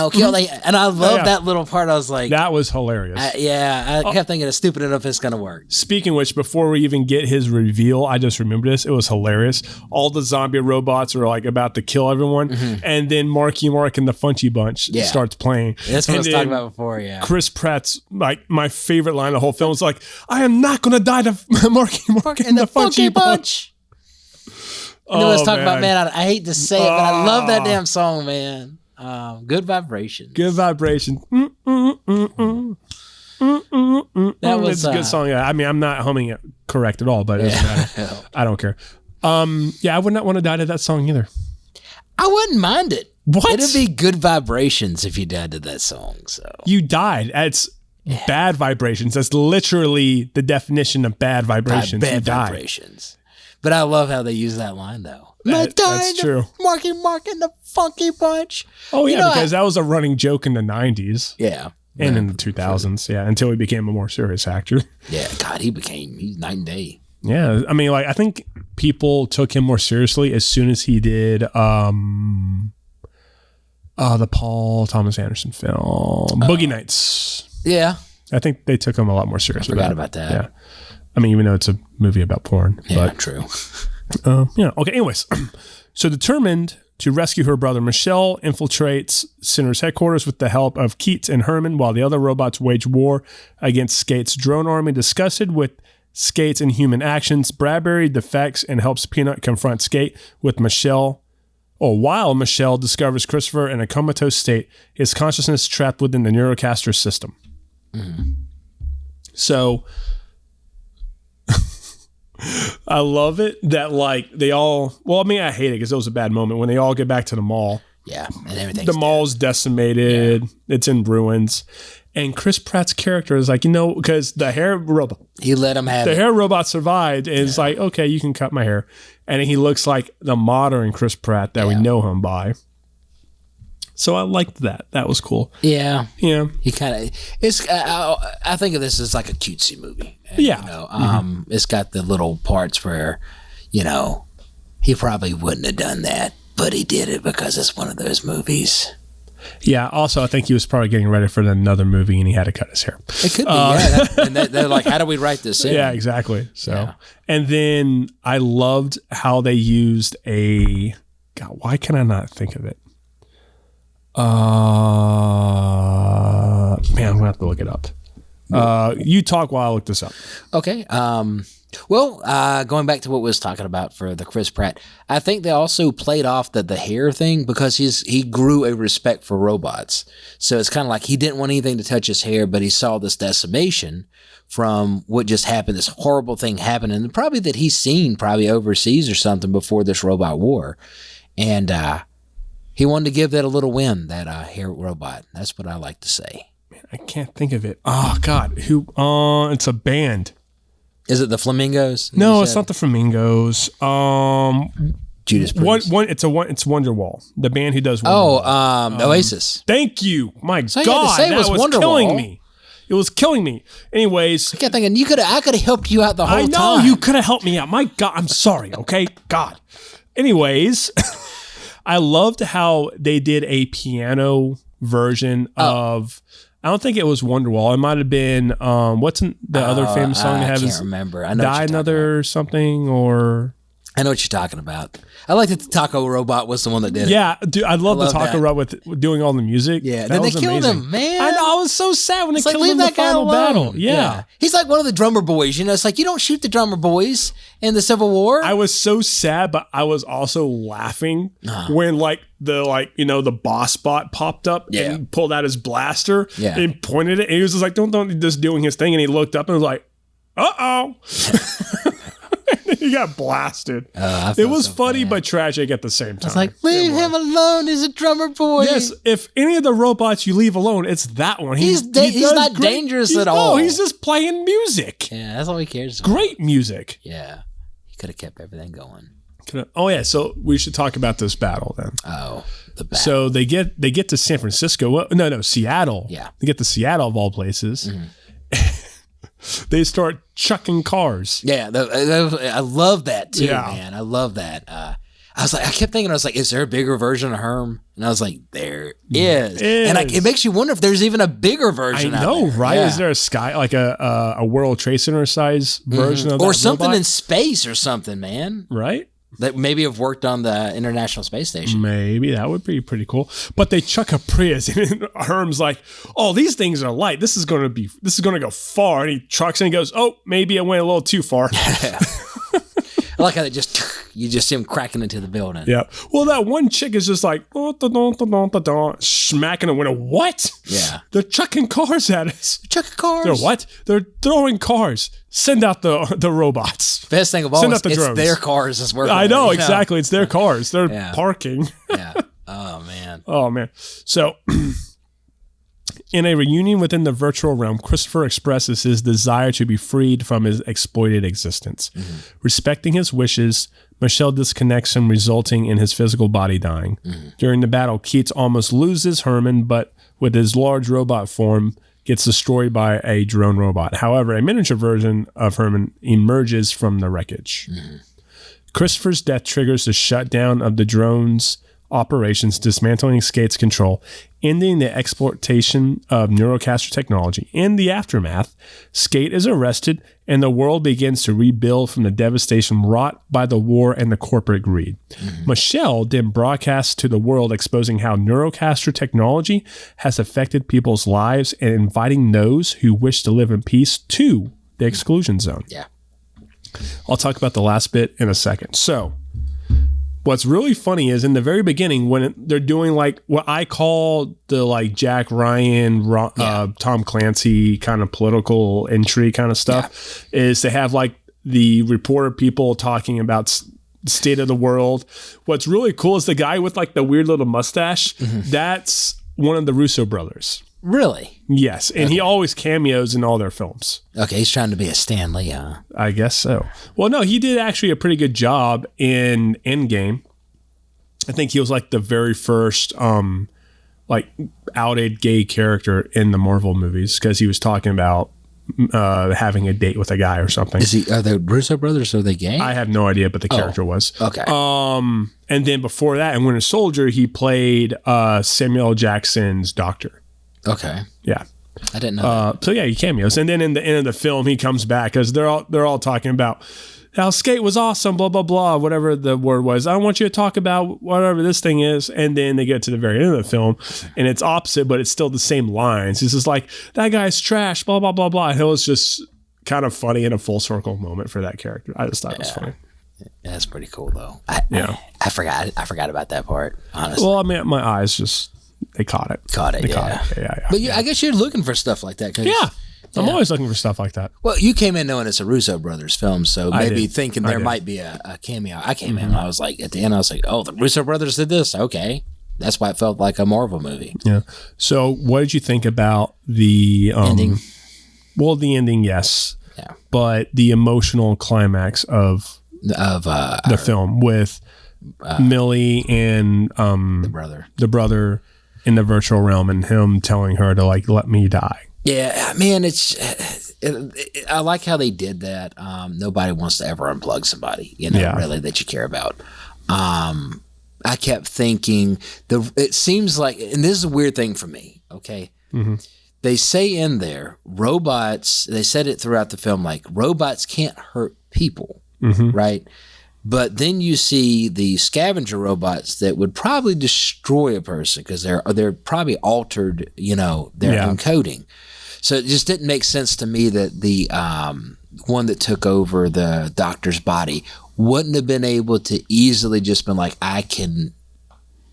I love that little part. I was like, that was hilarious. I kept thinking it's stupid enough it's going to work. Speaking of which, before we even get his reveal, I just remembered this. It was hilarious. All the zombie robots are like about to kill everyone. And then Marky Mark and the Funchy Bunch starts playing. That's what I was talking about before. Yeah. Chris Pratt's like my favorite line of the whole film is like, I am not going to die to Marky Mark and the Funchy Bunch. I was talking about, man, I hate to say it, but I love that damn song, man. Good Vibrations. Good Vibrations. That was a good song. I mean, I'm not humming it correct at all, but it doesn't matter. I don't care. I would not want to die to that song either. I wouldn't mind it. What? It'd be Good Vibrations if you died to that song. So you died. bad vibrations. That's literally the definition of bad vibrations. Bad vibrations. But I love how they use that line, though. That's true. Marky Mark and the Funky Bunch. Oh, yeah, because that was a running joke in the 90s. Yeah. And in the 2000s, yeah, until he became a more serious actor. Yeah, God, he's night and day. Yeah, I mean, like, I think people took him more seriously as soon as he did the Paul Thomas Anderson film, Boogie Nights. Yeah. I think they took him a lot more seriously. I forgot about that. Yeah. I mean, even though it's a movie about porn. Yeah, but, true. Yeah, okay, anyways. So determined to rescue her brother, Michelle infiltrates Sinner's headquarters with the help of Keats and Herman, while the other robots wage war against Skate's drone army. Disgusted with Skate's inhuman actions, Bradbury defects and helps Peanut confront Skate with Michelle. While Michelle discovers Christopher in a comatose state, his consciousness trapped within the Neurocaster system. So I love it that, like, they all, well, I mean, I hate it because it was a bad moment when they all get back to the mall. Yeah, and everything. The mall's decimated. Yeah. It's in ruins. And Chris Pratt's character is like, because the hair robot, he let him have the hair robot survived. And it's like, okay, you can cut my hair. And he looks like the modern Chris Pratt that we know him by. So I liked that. That was cool. Yeah. Yeah. He kind of, it's, I think of this as like a cutesy movie. And, yeah. It's got the little parts where, he probably wouldn't have done that, but he did it because it's one of those movies. Yeah. Also, I think he was probably getting ready for another movie and he had to cut his hair. It could be, and they're like, how do we write this in? Yeah, exactly. So, and then I loved how they used God, why can I not think of it? Man, I'm gonna have to look it up. You talk while I look this up. Okay. Going back to what we was talking about for the Chris Pratt, I think they also played off the hair thing because he grew a respect for robots. So it's kind of like he didn't want anything to touch his hair, but he saw this decimation from what just happened, this horrible thing happened, and probably that he's seen probably overseas or something before this robot war. And he wanted to give that a little win, that hair robot. That's what I like to say. Man, I can't think of it. Oh, God. Who? It's a band. Is it the Flamingos? No, it's not the Flamingos. Judas Priest. It's Wonderwall, the band who does Wonderwall. Oasis. Thank you. My God, that was killing me. It was killing me. Anyways, I kept thinking I could have helped you out the whole time. I know you could have helped me out. My God, I'm sorry. Okay, God. Anyways, I loved how they did a piano version of. I don't think it was Wonderwall. It might have been what's the other famous song they have? I can't remember. I know Die Another something or. I know what you're talking about. I like that the Taco Robot was the one that did it. Yeah, dude, I love the Taco Robot with doing all the music. Yeah, then they killed him, man. I know, I was so sad when they killed him in the that guy final alone. battle. Yeah. He's like one of the drummer boys. It's like you don't shoot the drummer boys in the Civil War. I was so sad, but I was also laughing when the boss bot popped up and he pulled out his blaster and pointed it, and he was just like, don't, just doing his thing, and he looked up and was like, uh-oh. He got blasted. It was so funny but tragic at the same time. It's like, leave him alone. He's a drummer boy. Yes, if any of the robots you leave alone, it's that one. He's not dangerous at all. No, he's just playing music. Yeah, that's all he cares about. Great music. Yeah, he could have kept everything going. Oh yeah, so we should talk about this battle then. Oh, the battle. So they get to San Francisco. No, Seattle. Yeah, they get to Seattle of all places. They start chucking cars. Yeah, I love that too, man. I love that. I kept thinking, is there a bigger version of Herm? And I was like, there is. And it makes you wonder if there's even a bigger version. I know, right? Yeah. Is there a World Trade Center size version of that? Or something robot? In space or something, man. Right? That maybe have worked on the International Space Station. Maybe that would be pretty cool. But they chuck a Prius, and Herm's like, "Oh, these things are light. This is going to go far." And he trucks and he goes, "Oh, maybe it went a little too far." Yeah. I like how you just see him cracking into the building. Yeah. Well, that one chick is just like smacking the window. What? Yeah. They're chucking cars at us. Chucking cars. They're what? They're throwing cars. Send out the robots. Best thing of all is it's their cars that's working. I know, exactly. It's their cars. They're parking. Yeah. Oh man. So In a reunion within the virtual realm, Christopher expresses his desire to be freed from his exploited existence. Respecting his wishes, Michelle disconnects him, resulting in his physical body dying. During the battle, Keats almost loses Herman, but with his large robot form, gets destroyed by a drone robot. However, a miniature version of Herman emerges from the wreckage. Christopher's death triggers the shutdown of the drone's operations, dismantling Skate's control, ending the exploitation of Neurocaster technology. In the aftermath, Skate is arrested and the world begins to rebuild from the devastation wrought by the war and the corporate greed. Michelle then broadcasts to the world exposing how Neurocaster technology has affected people's lives and inviting those who wish to live in peace to the exclusion zone. Yeah. I'll talk about the last bit in a second. So, what's really funny is in the very beginning when they're doing like what I call the like Jack Ryan, Tom Clancy kind of political intrigue kind of stuff, is they have like the reporter people talking about state of the world. What's really cool is the guy with like the weird little mustache. That's one of the Russo brothers. Really? Yes. And he always cameos in all their films. Okay, he's trying to be a Stan Lee, huh? I guess so. Well, no, he did actually a pretty good job in Endgame. I think he was like the very first like outed gay character in the Marvel movies because he was talking about having a date with a guy or something. Are the Russo brothers, are they gay? I have no idea, but the character was. Okay. And then before that, in Winter Soldier, he played Samuel L. Jackson's doctor. Okay. Yeah. I didn't know that. So yeah, he cameos. And then in the end of the film, he comes back because they're all talking about how Skate was awesome, blah, blah, blah, whatever the word was. I want you to talk about whatever this thing is. And then they get to the very end of the film and it's opposite, but it's still the same lines. It's just like, that guy's trash, blah, blah, blah, blah. And it was just kind of funny and a full circle moment for that character. I just thought it was funny. That's pretty cool though. I forgot about that part, honestly. Well, I mean, my eyes just... They caught it. Yeah. But I guess you're looking for stuff like that. Yeah. I'm always looking for stuff like that. Well, you came in knowing it's a Russo brothers film, so maybe thinking there might be a cameo. I came in, I was like, at the end, I was like, oh, the Russo brothers did this. Okay. That's why it felt like a Marvel movie. Yeah. So what did you think about the ending? Well, the ending, yes. Yeah. But the emotional climax of the film with Millie and the brother in the virtual realm and him telling her to like let me die. Yeah, man, I like how they did that. Nobody wants to ever unplug somebody, really that you care about. I kept thinking it seems like, and this is a weird thing for me. Okay, they say in there robots. They said it throughout the film, like robots can't hurt people, right? But then you see the scavenger robots that would probably destroy a person because they're probably altered, their own coding. So it just didn't make sense to me that the one that took over the doctor's body wouldn't have been able to easily just been like, I can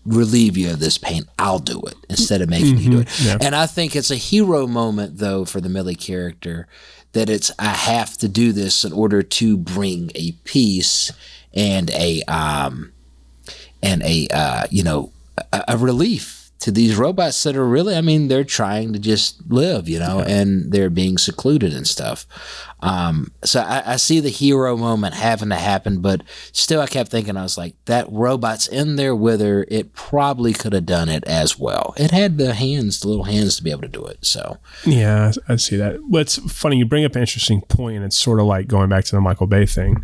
relieve you of this pain. I'll do it instead of making you do it. Yeah. And I think it's a hero moment though for the Millie character that I have to do this in order to bring a peace and a relief to these robots that are really, I mean, they're trying to just live, and they're being secluded and stuff. So I see the hero moment having to happen, but still I kept thinking, I was like, that robot's in there with her. It probably could have done it as well. It had the little hands to be able to do it. So yeah, I see that. What's funny, you bring up an interesting point, and it's sort of like going back to the Michael Bay thing,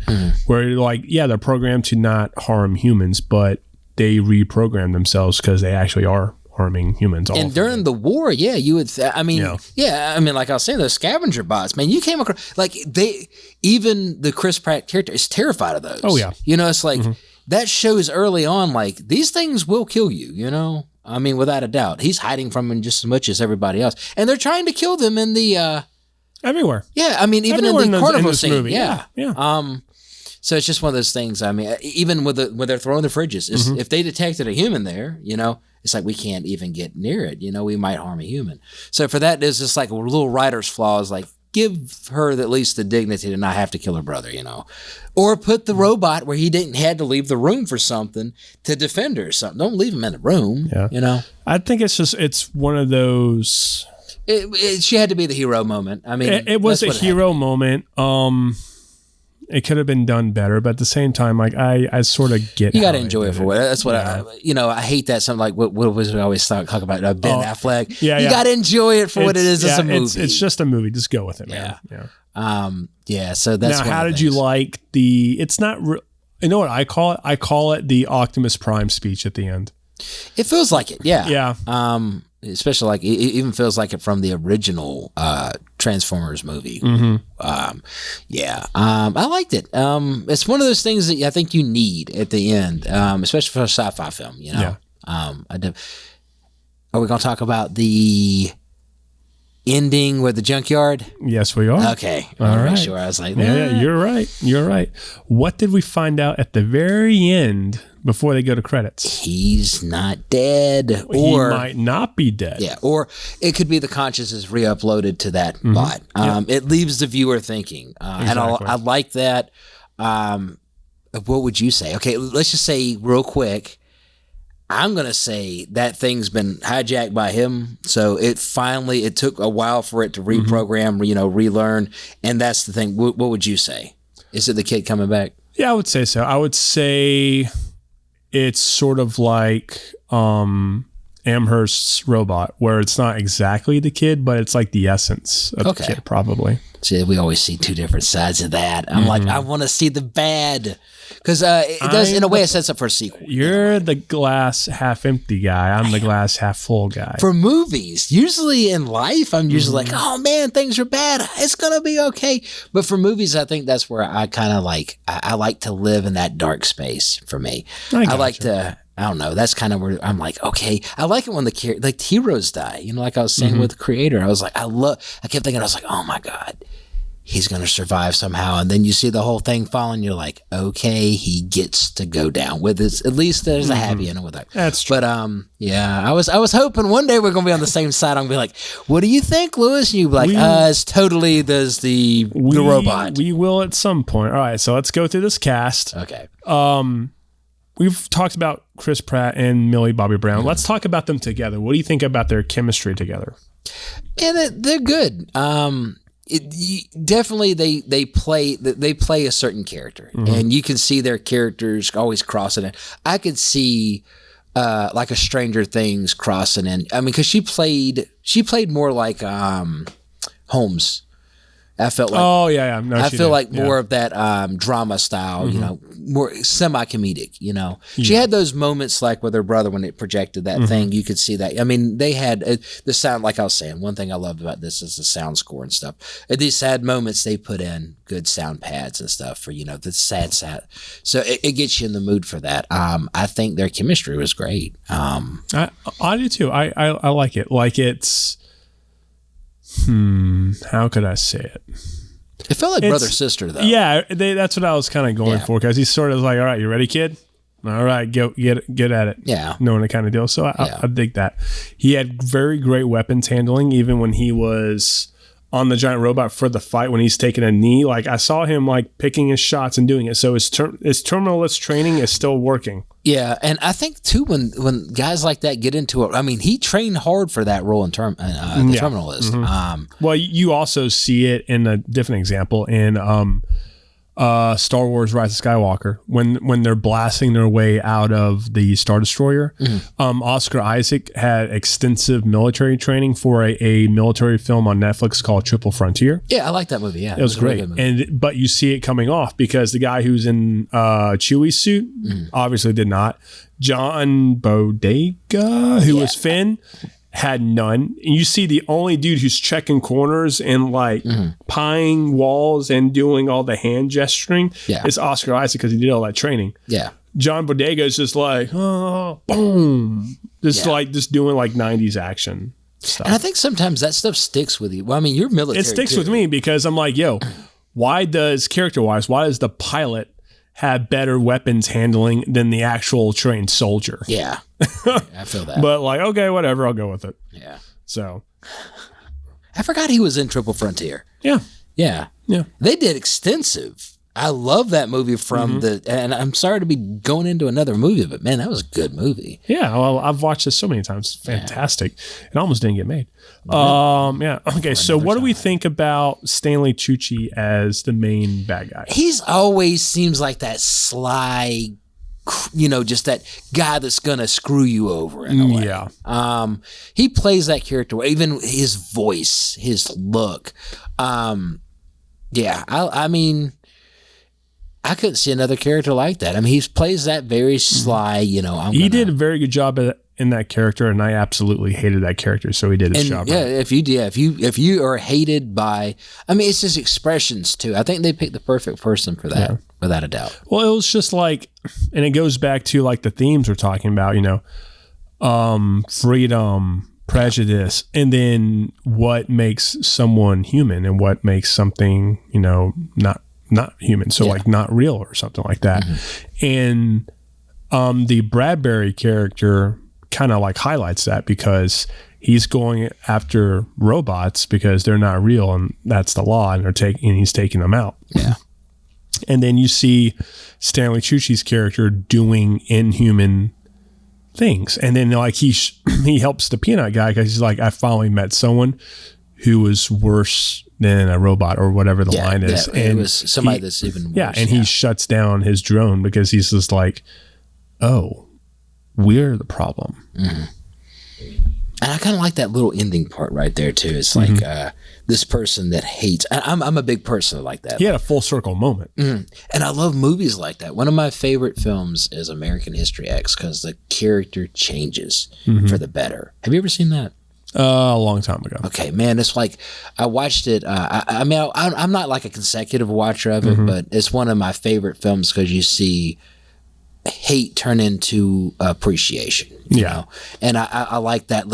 where like, yeah, they're programmed to not harm humans, but they reprogram themselves because they actually are harming humans. And during the war, yeah, you would. Like I was saying, those scavenger bots, man, you came across like even the Chris Pratt character is terrified of those. Oh yeah, it's like that shows early on, like these things will kill you. I mean, without a doubt, he's hiding from them just as much as everybody else, and they're trying to kill them in the everywhere. Yeah, I mean, even everywhere in the carnival scene. Movie. Yeah. So it's just one of those things. I mean, even when they're throwing the fridges, if they detected a human there, it's like we can't even get near it. We might harm a human. So for that, there's just like a little writer's flaws. Like give her at least the dignity to not have to kill her brother, or put the robot where he didn't had to leave the room for something to defend her or something. Don't leave him in the room, I think it's one of those. She had to be the hero moment. I mean, it was a hero moment. It could have been done better, but at the same time, like I sort of get. You got to enjoy it for what. That's what I hate that something like what was we always talk about Ben Affleck. You got to enjoy it for what it is. It's a movie. It's just a movie. Just go with it, man. Yeah. So that's now. How did you like the? It's not. You know what I call it? I call it the Optimus Prime speech at the end. It feels like it. Yeah. Yeah. Especially like it even feels like it from the original Transformers movie. Mm-hmm. I liked it. It's one of those things that I think you need at the end, especially for a sci-fi film. Yeah. Are we going to talk about the ending with the junkyard? Yes, we are. Okay. All right. Sure. I was like, yeah, you're right. What did we find out at the very end before they go to credits? He's not dead. He might not be dead. Yeah. Or it could be the consciousness re-uploaded to that bot. It leaves the viewer thinking. And I like that. What would you say? Okay, let's just say real quick, I'm going to say that thing's been hijacked by him. So it took a while for it to reprogram, relearn. And that's the thing. What would you say? Is it the kid coming back? Yeah, I would say so. I would say it's sort of like Amherst's robot, where it's not exactly the kid, but it's like the essence of the kid, probably. See, we always see two different sides of that. I'm like, I want to see the bad. Because it does, in a way, it sets up for a sequel. You're the glass half empty guy. I'm the glass half full guy. For movies, usually in life, I'm usually like, oh man, things are bad. It's going to be okay. But for movies, I think that's where I kind of like, I like to live in that dark space for me. I like to, I don't know. That's kind of where I'm like, okay. I like it when the heroes die. Like I was saying with the creator, I was like, I kept thinking, I was like, oh my God. He's going to survive somehow. And then you see the whole thing fall and you're like, okay, he gets to go down with it. At least there's a happy ending with that. That's true. But I was hoping one day we're going to be on the same side. I'm going to be like, what do you think, Lewis? And you'd be like, it's totally the robot. We will at some point. All right, so let's go through this cast. Okay. We've talked about Chris Pratt and Millie Bobby Brown. Let's talk about them together. What do you think about their chemistry together? And they're good. Definitely they play a certain character, and you can see their characters always crossing it. I could see like a Stranger Things crossing in. I mean, because she played more like Holmes. I felt like No, I feel like more of that drama style, more semi-comedic, She had those moments like with her brother when it projected that thing, you could see that. I mean, they had the sound, like I was saying, one thing I loved about this is the sound score and stuff. At these sad moments, they put in good sound pads and stuff for, the sad. So it gets you in the mood for that. I think their chemistry was great. I do too. I like it. Like it's... how could I say it? It felt like brother-sister, though. Yeah, that's what I was kind of going for, because he's sort of like, all right, you ready, kid? All right, get at it. Yeah. Knowing the kind of deal. So I dig that. He had very great weapons handling, even when he was on the giant robot for the fight, when he's taking a knee. Like, I saw him, like, picking his shots and doing it. So his terminalist training is still working. Yeah, and I think, too, when guys like that get into it, I mean, he trained hard for that role in Terminalist. Well, you also see it in a different example in Star Wars Rise of Skywalker, when they're blasting their way out of the Star Destroyer. Oscar Isaac had extensive military training for a military film on Netflix called Triple Frontier. Yeah, I like that movie. Yeah, it was great. But you see it coming off because the guy who's in Chewie's suit obviously did not. John Bodega, who was Finn, had none. And you see the only dude who's checking corners and like pieing walls and doing all the hand gesturing is Oscar Isaac, because he did all that training. Yeah. John Bodega is just like, oh, boom. Just doing like 90s action stuff. And I think sometimes that stuff sticks with you. Well, I mean, you're military. It sticks with me because I'm like, yo, why does the pilot have better weapons handling than the actual trained soldier? Yeah. I feel that. But like, okay, whatever, I'll go with it. Yeah. So I forgot he was in Triple Frontier. Yeah. Yeah. Yeah. They did extensive. I love that movie from and I'm sorry to be going into another movie, but man, that was a good movie. Yeah. Well, I've watched this so many times. Fantastic. It almost didn't get made. Yeah. Okay. So what do we think about Stanley Tucci as the main bad guy? He's always seems like that sly, just that guy that's going to screw you over in a way. Yeah. He plays that character, even his voice, his look. Yeah. I mean, I couldn't see another character like that. I mean, he plays that very sly, He did a very good job in that character, and I absolutely hated that character, so he did his job. Yeah, right. if you are hated by, I mean, it's his expressions too. I think they picked the perfect person for that, without a doubt. Well, it was just like, and it goes back to like the themes we're talking about, freedom, prejudice, and then what makes someone human and what makes something, not human. So like not real or something like that. And the Bradbury character kind of like highlights that because he's going after robots because they're not real and that's the law, and he's taking them out. Yeah. And then you see Stanley Tucci's character doing inhuman things. And then like he helps the peanut guy because he's like, I finally met someone who was worse than a robot or whatever the line is. And it was somebody that's even worse. Yeah, and he shuts down his drone because he's just like, oh, we're the problem. Mm-hmm. And I kind of like that little ending part right there too. It's like this person that hates. I'm a big person like that. He had a full circle moment. Mm-hmm. And I love movies like that. One of my favorite films is American History X because the character changes for the better. Have you ever seen that? A long time ago. Okay, man, it's like I watched it. I'm not like a consecutive watcher of it, but it's one of my favorite films because you see hate turn into appreciation. You know? And I like that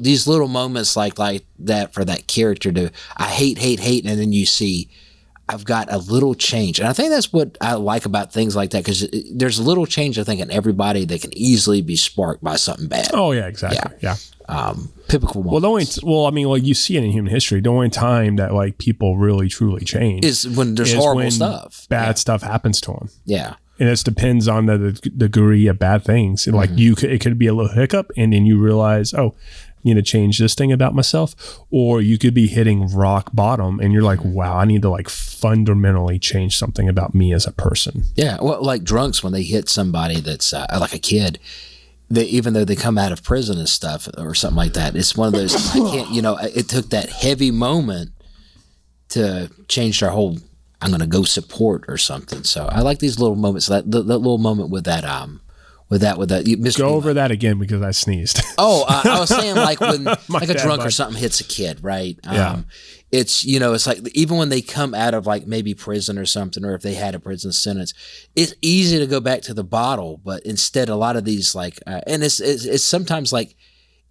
these little moments like that for that character to I hate, and then you see I've got a little change, and I think that's what I like about things like that because there's a little change I think in everybody that can easily be sparked by something bad. Oh yeah, exactly. Yeah. Pivotal moments. You see it in human history. The only time that like people really truly change is when there's horrible stuff. Bad stuff happens to them. Yeah. And it depends on the degree of bad things. Like it could be a little hiccup and then you realize, oh, I need to change this thing about myself. Or you could be hitting rock bottom and you're like, wow, I need to like fundamentally change something about me as a person. Yeah. Well, like drunks, when they hit somebody that's like a kid, even though they come out of prison and stuff or something like that, it's one of those, I can't, it took that heavy moment to change their whole, I'm going to go support or something. So I like these little moments, that little moment with that, Mr. Go over that again because I sneezed. I was saying like when like a drunk or something hits a kid, right? It's, it's like even when they come out of like maybe prison or something, or if they had a prison sentence, it's easy to go back to the bottle. But instead, a lot of these like, and it's sometimes like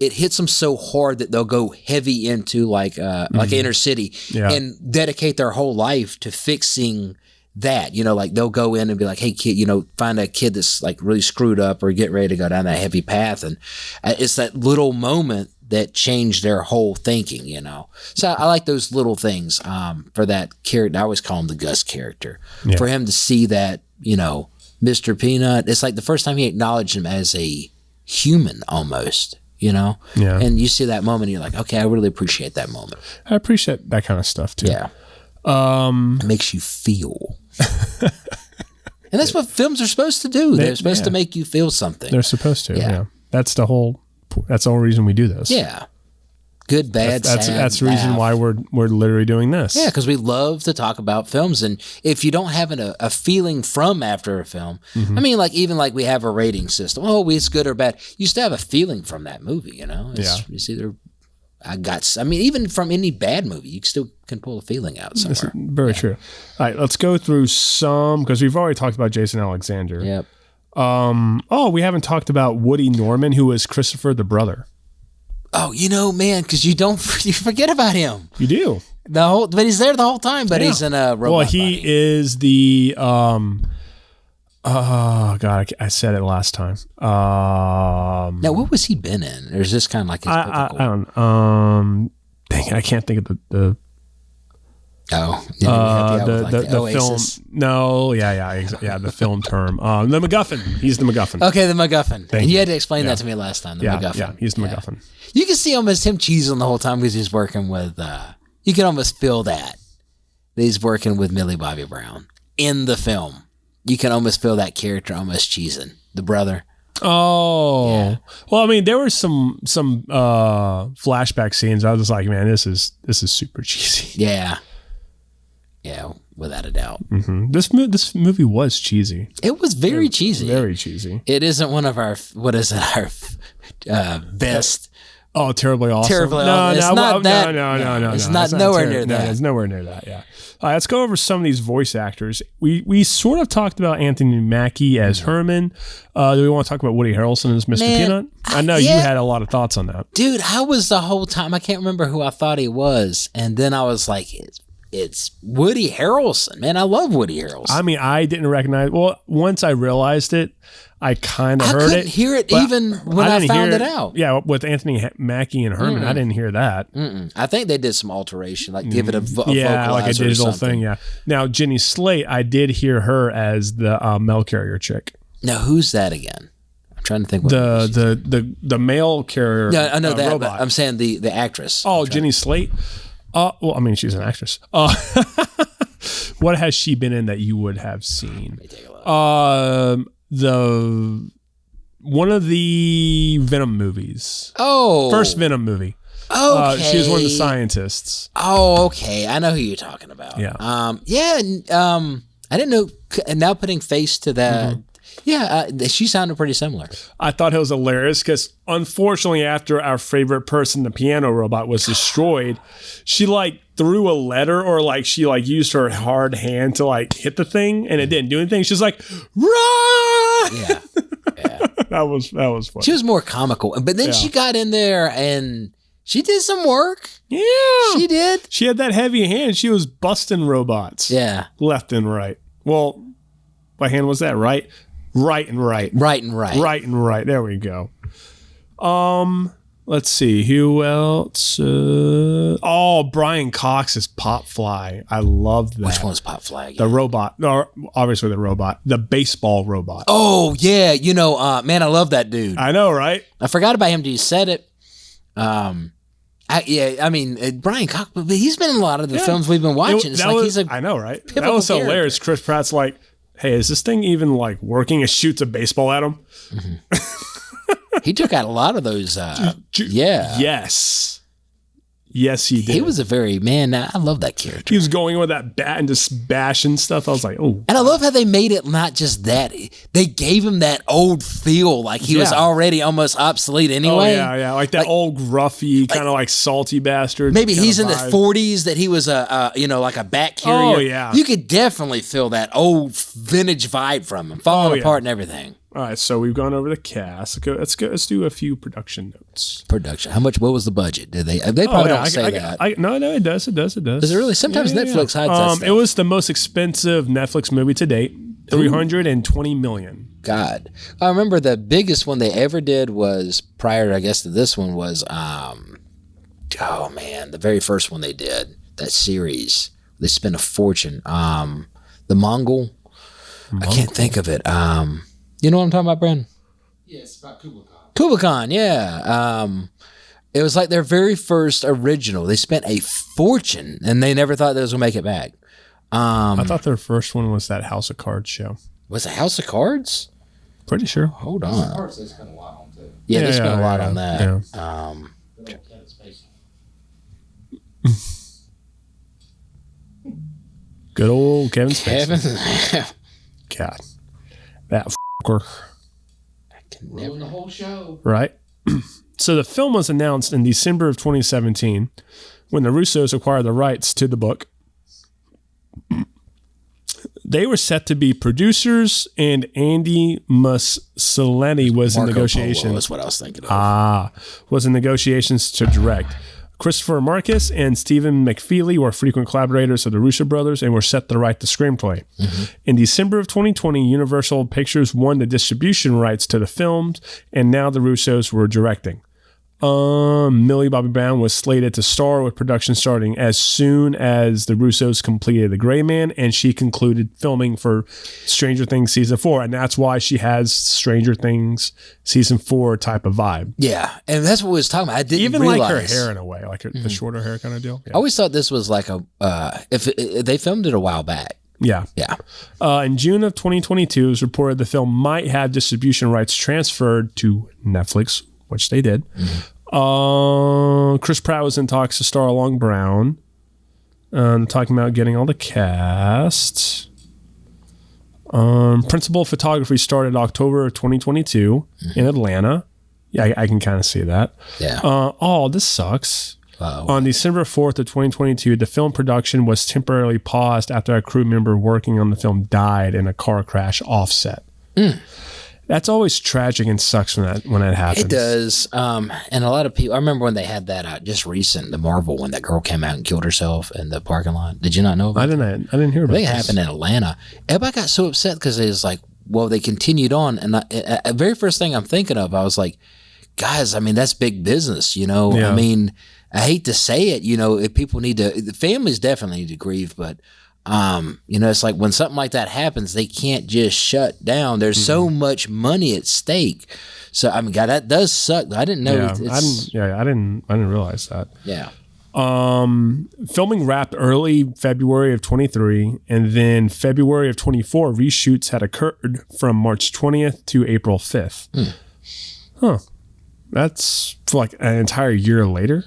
it hits them so hard that they'll go heavy into like inner city and dedicate their whole life to fixing that, like they'll go in and be like, hey kid, find a kid that's like really screwed up or get ready to go down that heavy path. And it's that little moment that changed their whole thinking, So I like those little things for that character. I always call him the Gus character. For him to see that, Mr. Peanut, it's like the first time he acknowledged him as a human almost, And you see that moment and you're like, okay, I really appreciate that moment. I appreciate that kind of stuff too. Yeah. It makes you feel. And that's what films are supposed to do. They're supposed to make you feel something. They're supposed to, yeah. That's the whole reason we do this. Yeah. Good, bad, sad. That's the reason why we're literally doing this. Yeah, because we love to talk about films. And if you don't have a feeling from after a film, I mean, like even like we have a rating system. Oh, it's good or bad. You still have a feeling from that movie, It's either even from any bad movie, you still can pull a feeling out somewhere. That's very true. All right, let's go through some, because we've already talked about Jason Alexander. Yep. We haven't talked about Woody Norman, who was Christopher the brother. Oh, man, because you forget about him. You do. But he's there the whole time, but he's in a robot. Well, he is the oh God, I said it last time. Now, what was he been in? Or is this kind of like his typical? I don't. dang, I can't think of the film. No, the film term. The MacGuffin. He's the MacGuffin. Okay, the MacGuffin. And you had to explain that to me last time. The MacGuffin. Yeah, he's the MacGuffin. You can see almost him cheesing the whole time because he's working with. You can almost feel that he's working with Millie Bobby Brown in the film. You can almost feel that character almost cheesing the brother. Oh, yeah. Well, I mean, there were some flashback scenes. I was just like, man, this is super cheesy. Yeah, without a doubt. Mm-hmm. This movie was cheesy. It was very cheesy. Very cheesy. It isn't one of our best. Oh, terribly awesome. Terribly awesome. It's not that. No. It's not nowhere near that. No, it's nowhere near that. Yeah. All right, let's go over some of these voice actors. We sort of talked about Anthony Mackie as Herman. Do we want to talk about Woody Harrelson as Mr. Peanut? I know you had a lot of thoughts on that. Dude, I was the whole time, I can't remember who I thought he was. And then I was like, it's Woody Harrelson. Man, I love Woody Harrelson. I mean, I didn't recognize. Well, once I realized it, I kind of heard it. I couldn't hear it even when I found it out. Yeah, with Anthony Mackie and Herman, I didn't hear that. I think they did some alteration, like give it a vocalizer like a digital thing. Yeah. Now Jenny Slate, I did hear her as the mail carrier chick. Now who's that again? I'm trying to think. The mail carrier. Yeah, I know that. Robot. But I'm saying the actress. Oh, Jenny Slate. Well, I mean, she's an actress. What has she been in that you would have seen? Let me take a look. One of the Venom movies. Oh, first Venom movie. Okay, she was one of the scientists. Oh, okay, I know who you're talking about. Yeah, I didn't know. And now putting face to that. Mm-hmm. Yeah, she sounded pretty similar. I thought it was hilarious because unfortunately, after our favorite person, the piano robot, was destroyed, she threw a letter or she used her hard hand to hit the thing and it didn't do anything. She's like, run! Yeah. that was funny. She was more comical, but then she got in there and she did some work. Yeah, she did. She had that heavy hand. She was busting robots. Yeah, left and right. Well, what hand was that? Right. Right and right. Right and right. Right and right. There we go. Let's see. Who else? Brian Cox is Popfly. I love that. Which one's Popfly again? The robot. No, obviously the robot. The baseball robot. Oh, yeah. Man, I love that dude. I know, right? I forgot about him till you said it. Brian Cox, but he's been in a lot of the films we've been watching. I know, right? That was so hilarious. Chris Pratt's like, hey, is this thing even working? It shoots a baseball at him. Mm-hmm. He took out a lot of those. Yes, he did. He was I love that character. He was going with that bat and just bashing stuff. I was like, oh. And I love how they made it not just that. They gave him that old feel, like he was already almost obsolete anyway. Oh, yeah. Like that old gruffy, kind of salty bastard. Maybe he's in the 40s, that he was like a bat carrier. Oh, yeah. You could definitely feel that old vintage vibe from him, falling apart and everything. All right, so we've gone over the cast. Let's do a few production notes. Production. How much? What was the budget? Did they? They probably don't say that. No, it does. Does it really? Sometimes Netflix hides that stuff. It was the most expensive Netflix movie to date. $320 million. God, I remember the biggest one they ever did was prior, I guess, to this one was the very first one they did, that series. They spent a fortune. The Mongol. I can't think of it. You know what I'm talking about, Brandon? Yeah, it's about Kublai Khan. Kublai Khan, yeah. It was like their very first original. They spent a fortune, and they never thought they was going to make it back. I thought their first one was that House of Cards show. Was it House of Cards? Pretty sure. Hold on. House of Cards, they spent a lot on, too. Yeah, they spent a lot on that. Yeah. Good old Kevin Spacey. God. That f***er. Ruined the whole show. Right? So the film was announced in December of 2017 when the Russos acquired the rights to the book. They were set to be producers, and Andy Mussolini was in negotiations. Polo is what I was thinking of. Was in negotiations to direct. Christopher Marcus and Stephen McFeely were frequent collaborators of the Russo brothers and were set to write the screenplay. Mm-hmm. In December of 2020, Universal Pictures won the distribution rights to the films, and now the Russos were directing. Millie Bobby Brown was slated to star, with production starting as soon as the Russos completed The Gray Man, and she concluded filming for Stranger Things season 4, and that's why she has Stranger Things season 4 type of vibe. Yeah, and that's what we was talking about. I didn't even realize. like her hair in a way, like the shorter hair kind of deal. Yeah. I always thought this was like if they filmed it a while back. Yeah. In June of 2022, it was reported the film might have distribution rights transferred to Netflix, which they did. Chris Pratt was in talks to star along Brown. Talking about getting all the cast. Principal photography started October of 2022 in Atlanta. Yeah, I can kind of see that. Yeah. This sucks. Uh-oh. On December 4th of 2022, the film production was temporarily paused after a crew member working on the film died in a car crash offset. That's always tragic and sucks when that happens. It does. And a lot of people, I remember when they had that just recent, the Marvel one, that girl came out and killed herself in the parking lot. Did you not know about I didn't hear about it. I think it happened in Atlanta. Everybody got so upset because it was like, well, they continued on. And the very first thing I'm thinking of, I was like, guys, I mean, that's big business, you know? Yeah. I mean, I hate to say it, you know, if people need to, the families definitely need to grieve, but you know, it's like when something like that happens, they can't just shut down. There's so much money at stake. So I mean, God, that does suck. I didn't know. Yeah, I didn't realize that. Yeah. Filming wrapped early February of 23, and then February of 24, reshoots had occurred from March 20th to April 5th. Huh. That's like an entire year later.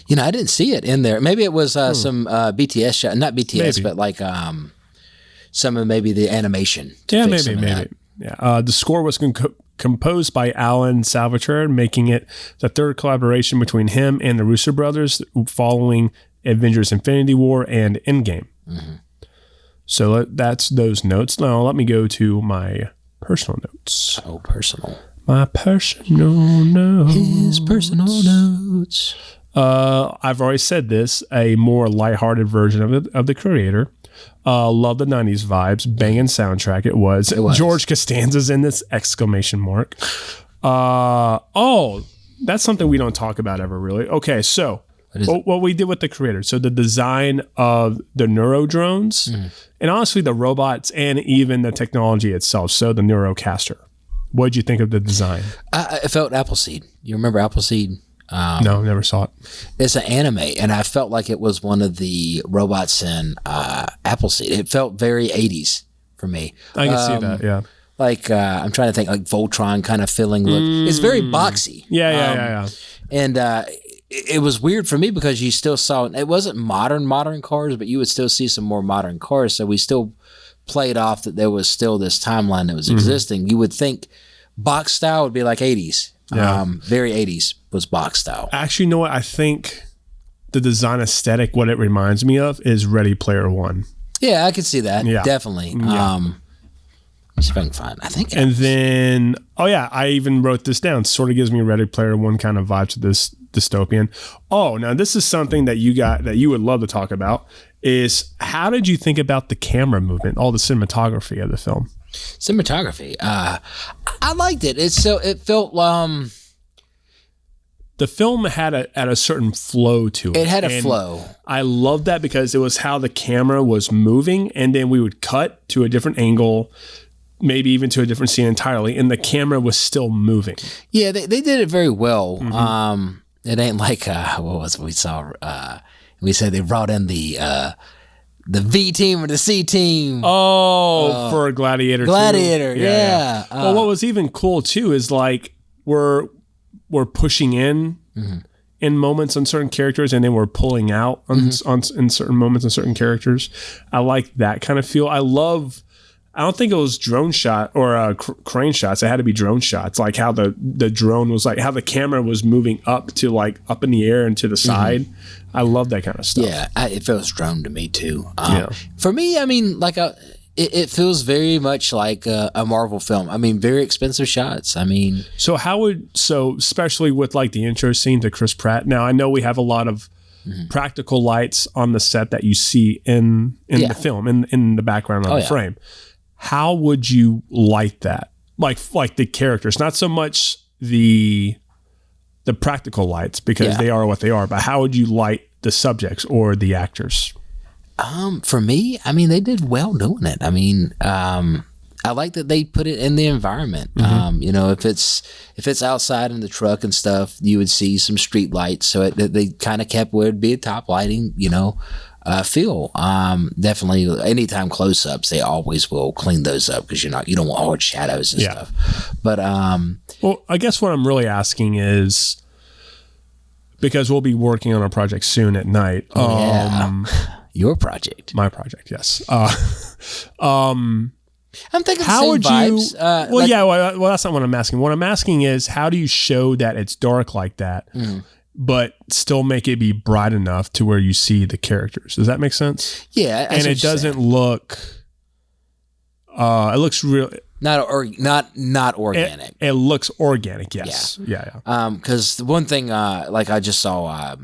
You know, I didn't see it in there. Maybe it was some BTS shot, not BTS, Maybe. but like some of maybe the animation. Maybe. Yeah. The score was composed by Alan Salvatore, making it the third collaboration between him and the Russo brothers following Avengers Infinity War and Endgame. So that's those notes. Now let me go to my personal notes. Oh, personal. My personal notes. His personal notes. I've already said this, a more lighthearted version of the creator. Love the 90s vibes. Banging soundtrack it was. George Costanza's in this, exclamation mark. That's something we don't talk about ever really. Okay, so what we did with the creator. So the design of the neurodrones and honestly the robots and even the technology itself. So the Neurocaster. What did you think of the design? I felt Appleseed. You remember Appleseed? No, never saw it. It's an anime, and I felt like it was one of the robots in Appleseed. It felt very 80s for me. I can see that, yeah. Like, I'm trying to think, like Voltron kind of feeling look. It's very boxy. Yeah. And it was weird for me because you still saw, it wasn't modern cars, but you would still see some more modern cars. So we still played off that there was still this timeline that was existing. You would think box style would be like 80s. Yeah. Very 80s was box style. Actually, you know what? I think the design aesthetic, what it reminds me of is Ready Player One. Yeah, I could see that. Yeah. Definitely. Yeah. See if I can find. I think. And then, I even wrote this down. Sort of gives me Ready Player One kind of vibe to this dystopian. Oh, now this is something that you would love to talk about. Is how did you think about the camera movement, all the cinematography of the film? Cinematography. I liked it. It felt. The film had a certain flow to it. It had a flow. I loved that because it was how the camera was moving, and then we would cut to a different angle, maybe even to a different scene entirely, and the camera was still moving. Yeah, they did it very well. It ain't like what was it we saw? We said they brought in the V team or the C team. For Gladiator. Gladiator, yeah. Well, what was even cool too is like we're pushing in moments on certain characters, and then we're pulling out in certain moments on certain characters. I like that kind of feel. I don't think it was drone shot or crane shots. It had to be drone shots, like how the drone was, like how the camera was moving up to like up in the air and to the side. I love that kind of stuff. Yeah, it feels drone to me too. For me, I mean, like it feels very much like a Marvel film. I mean, very expensive shots. I mean, so especially with like the intro scene to Chris Pratt. Now I know we have a lot of practical lights on the set that you see in the film in the background of the frame. How would you light that? Like the characters, not so much the the practical lights because they are what they are, but how would you light the subjects or the actors? For me, I mean, they did well doing it. I mean, I like that they put it in the environment. You know, if it's outside in the truck and stuff, you would see some street lights. So they kind of kept where it'd be a top lighting, you know, feel. Definitely, anytime close-ups, they always will clean those up because you don't want hard shadows and stuff. But well, I guess what I'm really asking is because we'll be working on a project soon at night. Your project, my project, yes. I'm thinking how same would vibes. you? Well, that's not what I'm asking. What I'm asking is, how do you show that it's dark like that, but still make it be bright enough to where you see the characters? Does that make sense? Yeah, and it doesn't look. It looks real. Not organic. It looks organic. Yes. Yeah. Because the one thing, like I just saw,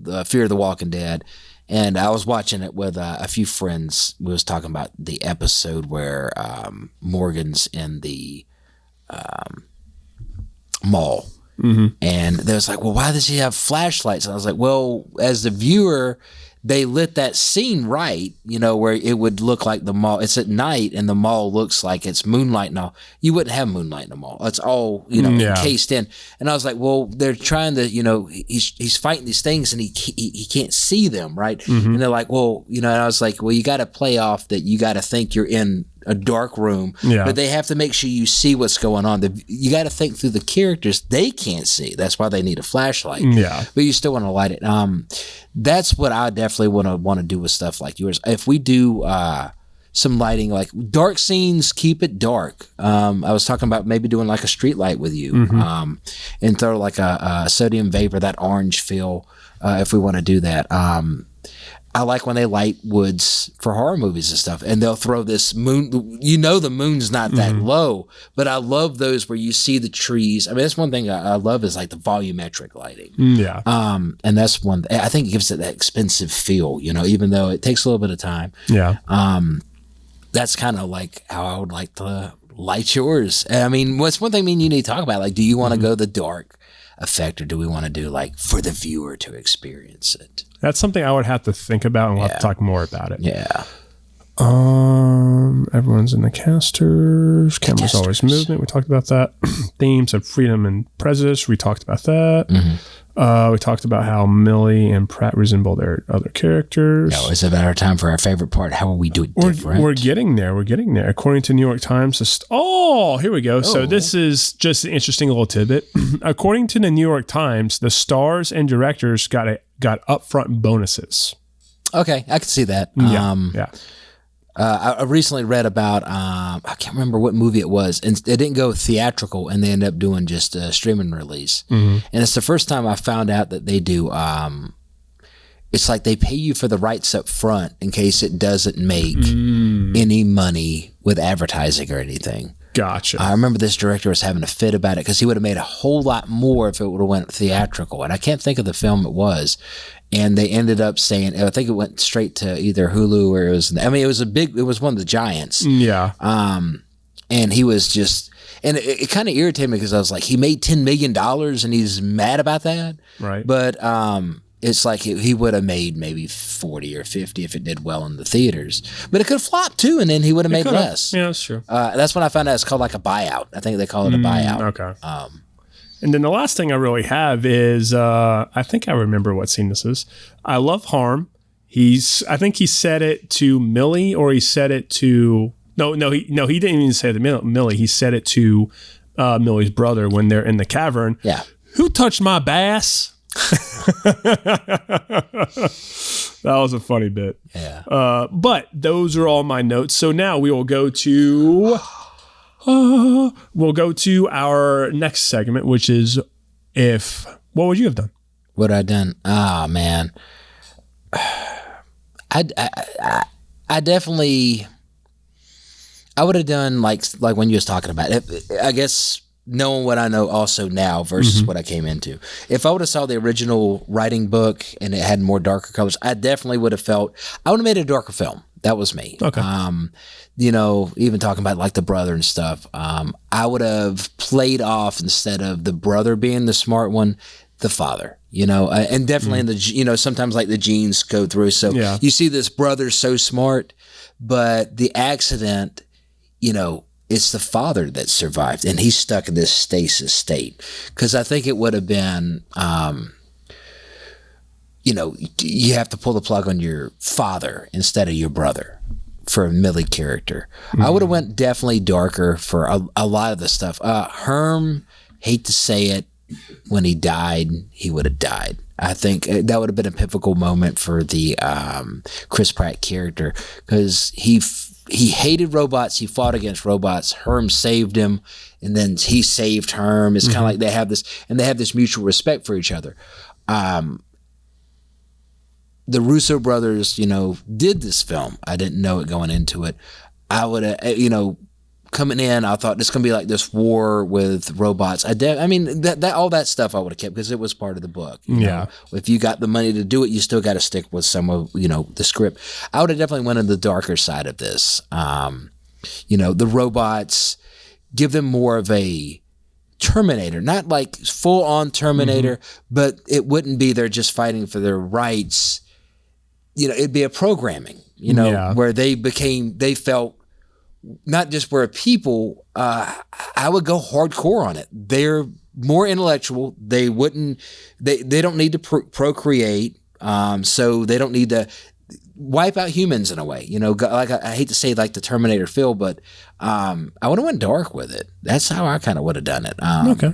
the Fear of the Walking Dead. And I was watching it with a few friends. We was talking about the episode where Morgan's in the mall. And they was like, well, why does he have flashlights? And I was like, well, as the viewer, they lit that scene right, you know, where it would look like the mall. It's at night and the mall looks like it's moonlight and all. You wouldn't have moonlight in the mall. It's all, you know, encased in. And I was like, well, they're trying to, you know, he's fighting these things and he can't see them, right? And they're like, well, you know, and I was like, well, you got to play off that you got to think you're in a dark room, but they have to make sure you see what's going on. You got to think through the characters. They can't see. That's why they need a flashlight. Yeah, but you still want to light it. That's what I definitely want to do with stuff like yours. If we do some lighting, like dark scenes, keep it dark. I was talking about maybe doing like a street light with you, and throw like a sodium vapor, that orange feel. If we want to do that. I like when they light woods for horror movies and stuff, and they'll throw this moon. You know, the moon's not that low, but I love those where you see the trees. I mean, that's one thing I love is like the volumetric lighting. Yeah. And that's one. I think it gives it that expensive feel. You know, even though it takes a little bit of time. Yeah. That's kind of like how I would like to light yours. I mean, what's one thing you need to talk about? Like, do you want to go the dark effect, or do we want to do like for the viewer to experience it? That's something I would have to think about, and we'll have to talk more about it. Yeah. Everyone's in the casters. Camera's always movement. We talked about that. Themes of freedom and prejudice. We talked about that. We talked about how Millie and Pratt resemble their other characters. No, it's about our time for our favorite part. How will we do it different? We're getting there. According to New York Times, here we go. So this is just an interesting little tidbit. According to the New York Times, the stars and directors got upfront bonuses. Okay, I can see that. Yeah. I recently read about, I can't remember what movie it was, and it didn't go theatrical, and they ended up doing just a streaming release. And it's the first time I found out that they do, it's like they pay you for the rights up front in case it doesn't make any money with advertising or anything. Gotcha. I remember this director was having a fit about it because he would have made a whole lot more if it would have went theatrical. And I can't think of the film it was. And they ended up saying, I think it went straight to either Hulu or it was one of the giants. Yeah. And he was just, and it kind of irritated me because I was like, he made $10 million and he's mad about that. Right. But it's like he would have made maybe 40 or 50 if it did well in the theaters. But it could have flopped too, and then he would have made less. Yeah, that's true. That's when I found out it's called like a buyout. I think they call it a buyout. Okay. And then the last thing I really have is, I think I remember what scene this is. I love Harm. I think he said it to Millie, or he said it to he didn't even say it to Millie. He said it to Millie's brother when they're in the cavern. Yeah. Who touched my bass? That was a funny bit. Yeah. But those are all my notes. So now we will go to our next segment, which is what would you have done? What I done? Ah, man. I definitely, I would have done like when you was talking about it. I guess knowing what I know also now versus what I came into. If I would have saw the original writing book and it had more darker colors, I definitely would have made a darker film. That was me. Okay. Even talking about like the brother and stuff, I would have played off, instead of the brother being the smart one, the father, and definitely in the, sometimes like the genes go through. So you see this brother so smart, but the accident, it's the father that survived, and he's stuck in this stasis state. Because I think it would have been, you have to pull the plug on your father instead of your brother for a Millie character. I would have went definitely darker for a lot of the stuff. Herm, hate to say it, when he died, he would have died. I think that would have been a pivotal moment for the Chris Pratt character, because he hated robots. He fought against robots. Herm saved him, and then he saved Herm. It's kind of like they have this mutual respect for each other. The Russo brothers, did this film. I didn't know it going into it. I would have, coming in, I thought this is going to be like this war with robots. That all that stuff I would have kept, because it was part of the book. You know? If you got the money to do it, you still got to stick with some of, the script. I would have definitely went on the darker side of this. The robots, give them more of a Terminator, not like full on Terminator, but it wouldn't be they're just fighting for their rights. It'd be a programming, where they felt not just we're a people. I would go hardcore on it. They're more intellectual. They wouldn't, they don't need to procreate. So they don't need to wipe out humans in a way, like I hate to say like the Terminator feel, but I would have went dark with it. That's how I kind of would have done it. Okay.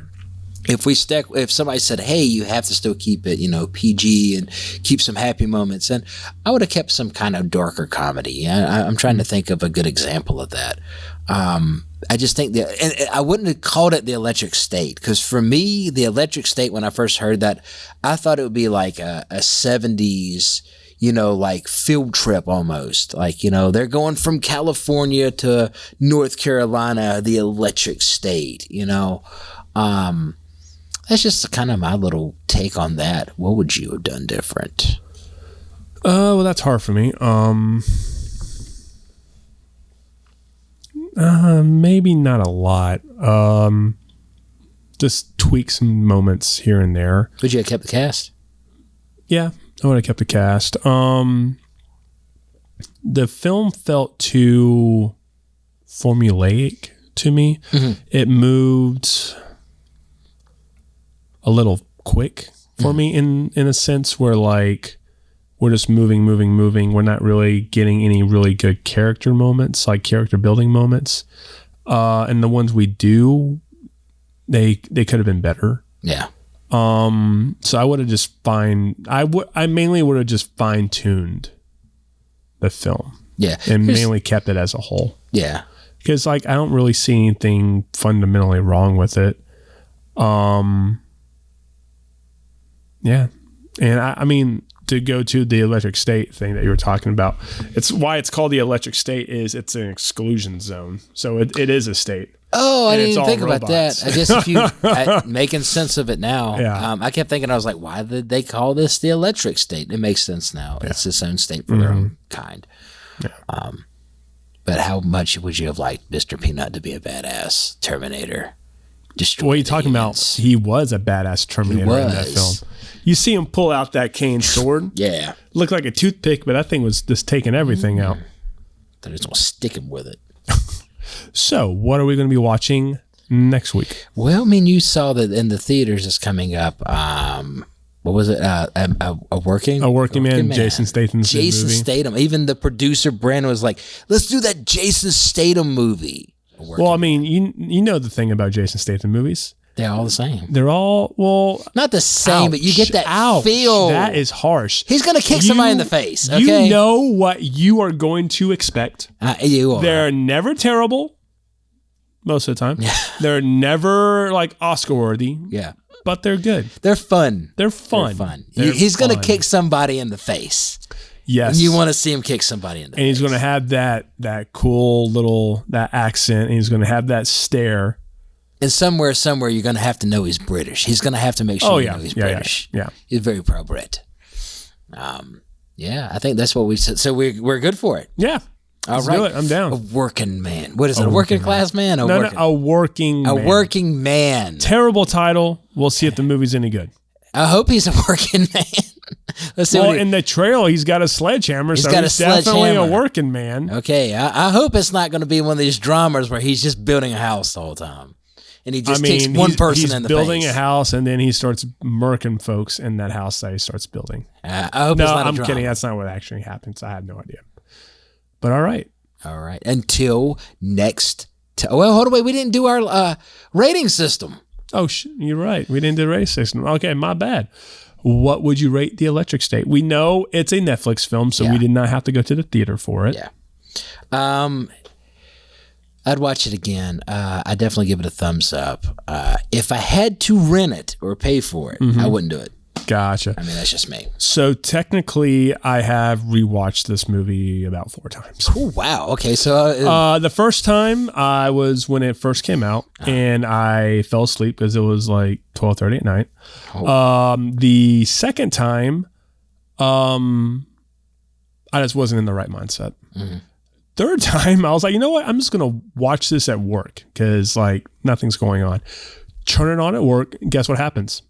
If somebody said, hey, you have to still keep it, PG and keep some happy moments, and I would have kept some kind of darker comedy. I'm trying to think of a good example of that. I just think and I wouldn't have called it The Electric State, because for me, The Electric State, when I first heard that, I thought it would be like a 70s, like field trip almost. Like, they're going from California to North Carolina, the Electric State, That's just kind of my little take on that. What would you have done different? Well, that's hard for me. Maybe not a lot. Just tweak some moments here and there. Would you have kept the cast? Yeah, I would have kept the cast. The film felt too formulaic to me. It moved a little quick for me in a sense, where like we're just moving. We're not really getting any really good character moments, like character building moments. And the ones we do, they could have been better. Yeah. So I would have just I mainly would have just fine-tuned the film. Yeah. And mainly kept it as a whole. Yeah. Because like I don't really see anything fundamentally wrong with it. Yeah. And I mean, to go to the electric state thing that you were talking about, it's why it's called the electric state is it's an exclusion zone. So it is a state. Oh, I didn't even think about robots. that. I guess if you making sense of it now, Yeah. I kept thinking, I was like, why did they call this the electric state? It makes sense now. Yeah. It's its own state for their own kind. Yeah. But how much would you have liked Mr. Peanut to be a badass Terminator? What are you talking about? He was a badass Terminator in that film. You see him pull out that cane sword. Yeah. Looked like a toothpick, but that thing was just taking everything out. They're just going to stick him with it. So, what are we going to be watching next week? Well, I mean, you saw that in the theaters is coming up. What was it? A working man. Jason Statham's movie. Jason Statham. Even the producer Brandon was like, "Let's do that Jason Statham movie." Well, I mean, you know the thing about Jason Statham movies. They're all the same. They're all, well... Not the same, but you get that feel. That is harsh. He's going to kick somebody in the face, okay? You know what you are going to expect. You are. They're never terrible, most of the time. They're never, like, Oscar-worthy. Yeah. But they're good. They're fun. They're fun. He's going to kick somebody in the face. Yes. And you want to see him kick somebody in the face. And he's going to have that cool little, that accent, and he's going to have that stare. And somewhere, you're going to have to know he's British. He's going to have to make sure you know he's British. Yeah. He's very pro-Brit. I think that's what we said. So we're good for it. Yeah. All right. Do it. I'm down. A working man. What is it? A working class man? A working man. A working man. Terrible title. We'll see if the movie's any good. I hope he's a working man. Let's see. Well, in the trail, he's got a sledgehammer, so he's definitely a working man. Okay, I hope it's not going to be one of these dramas where he's just building a house the whole time, and he just takes one person in the face. He's building a house, and then he starts murking folks in that house that he starts building. I hope it's not a drama. Kidding. That's not what actually happens. I had no idea. But all right. Until next. Well, hold on, wait. We didn't do our rating system. Oh, you're right. We didn't do the rating system. Okay, my bad. What would you rate The Electric State? We know it's a Netflix film, so we did not have to go to the theater for it. Yeah. I'd watch it again. I'd definitely give it a thumbs up. If I had to rent it or pay for it, I wouldn't do it. Gotcha. I mean, that's just me. So technically, I have rewatched this movie about 4 times. Oh, wow. Okay, so... the first time I was when it first came out, and I fell asleep because it was like 12:30 at night. The second time, I just wasn't in the right mindset. Third time, I was like, you know what? I'm just going to watch this at work because like nothing's going on. Turn it on at work. Guess what happens?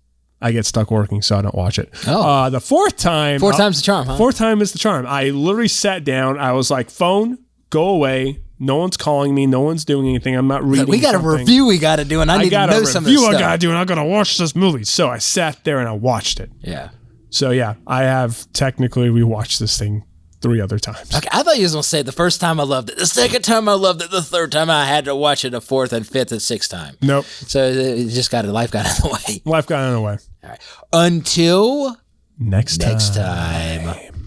I get stuck working, so I don't watch it. The fourth time... 4 times the charm, huh? 4th time is the charm. I literally sat down. I was like, phone, go away. No one's calling me. No one's doing anything. I'm not reading We got a review we got to do, and I need to know some of this stuff. I got to do, and I got to watch this movie. So I sat there and I watched it. Yeah. So yeah, I have technically rewatched this thing 3 other times. Okay, I thought you was going to say the first time I loved it. The second time I loved it. The third time I had to watch it a 4th and 5th and 6th time. Nope. So it just life got in the way. Life got in the way. All right. Until next time.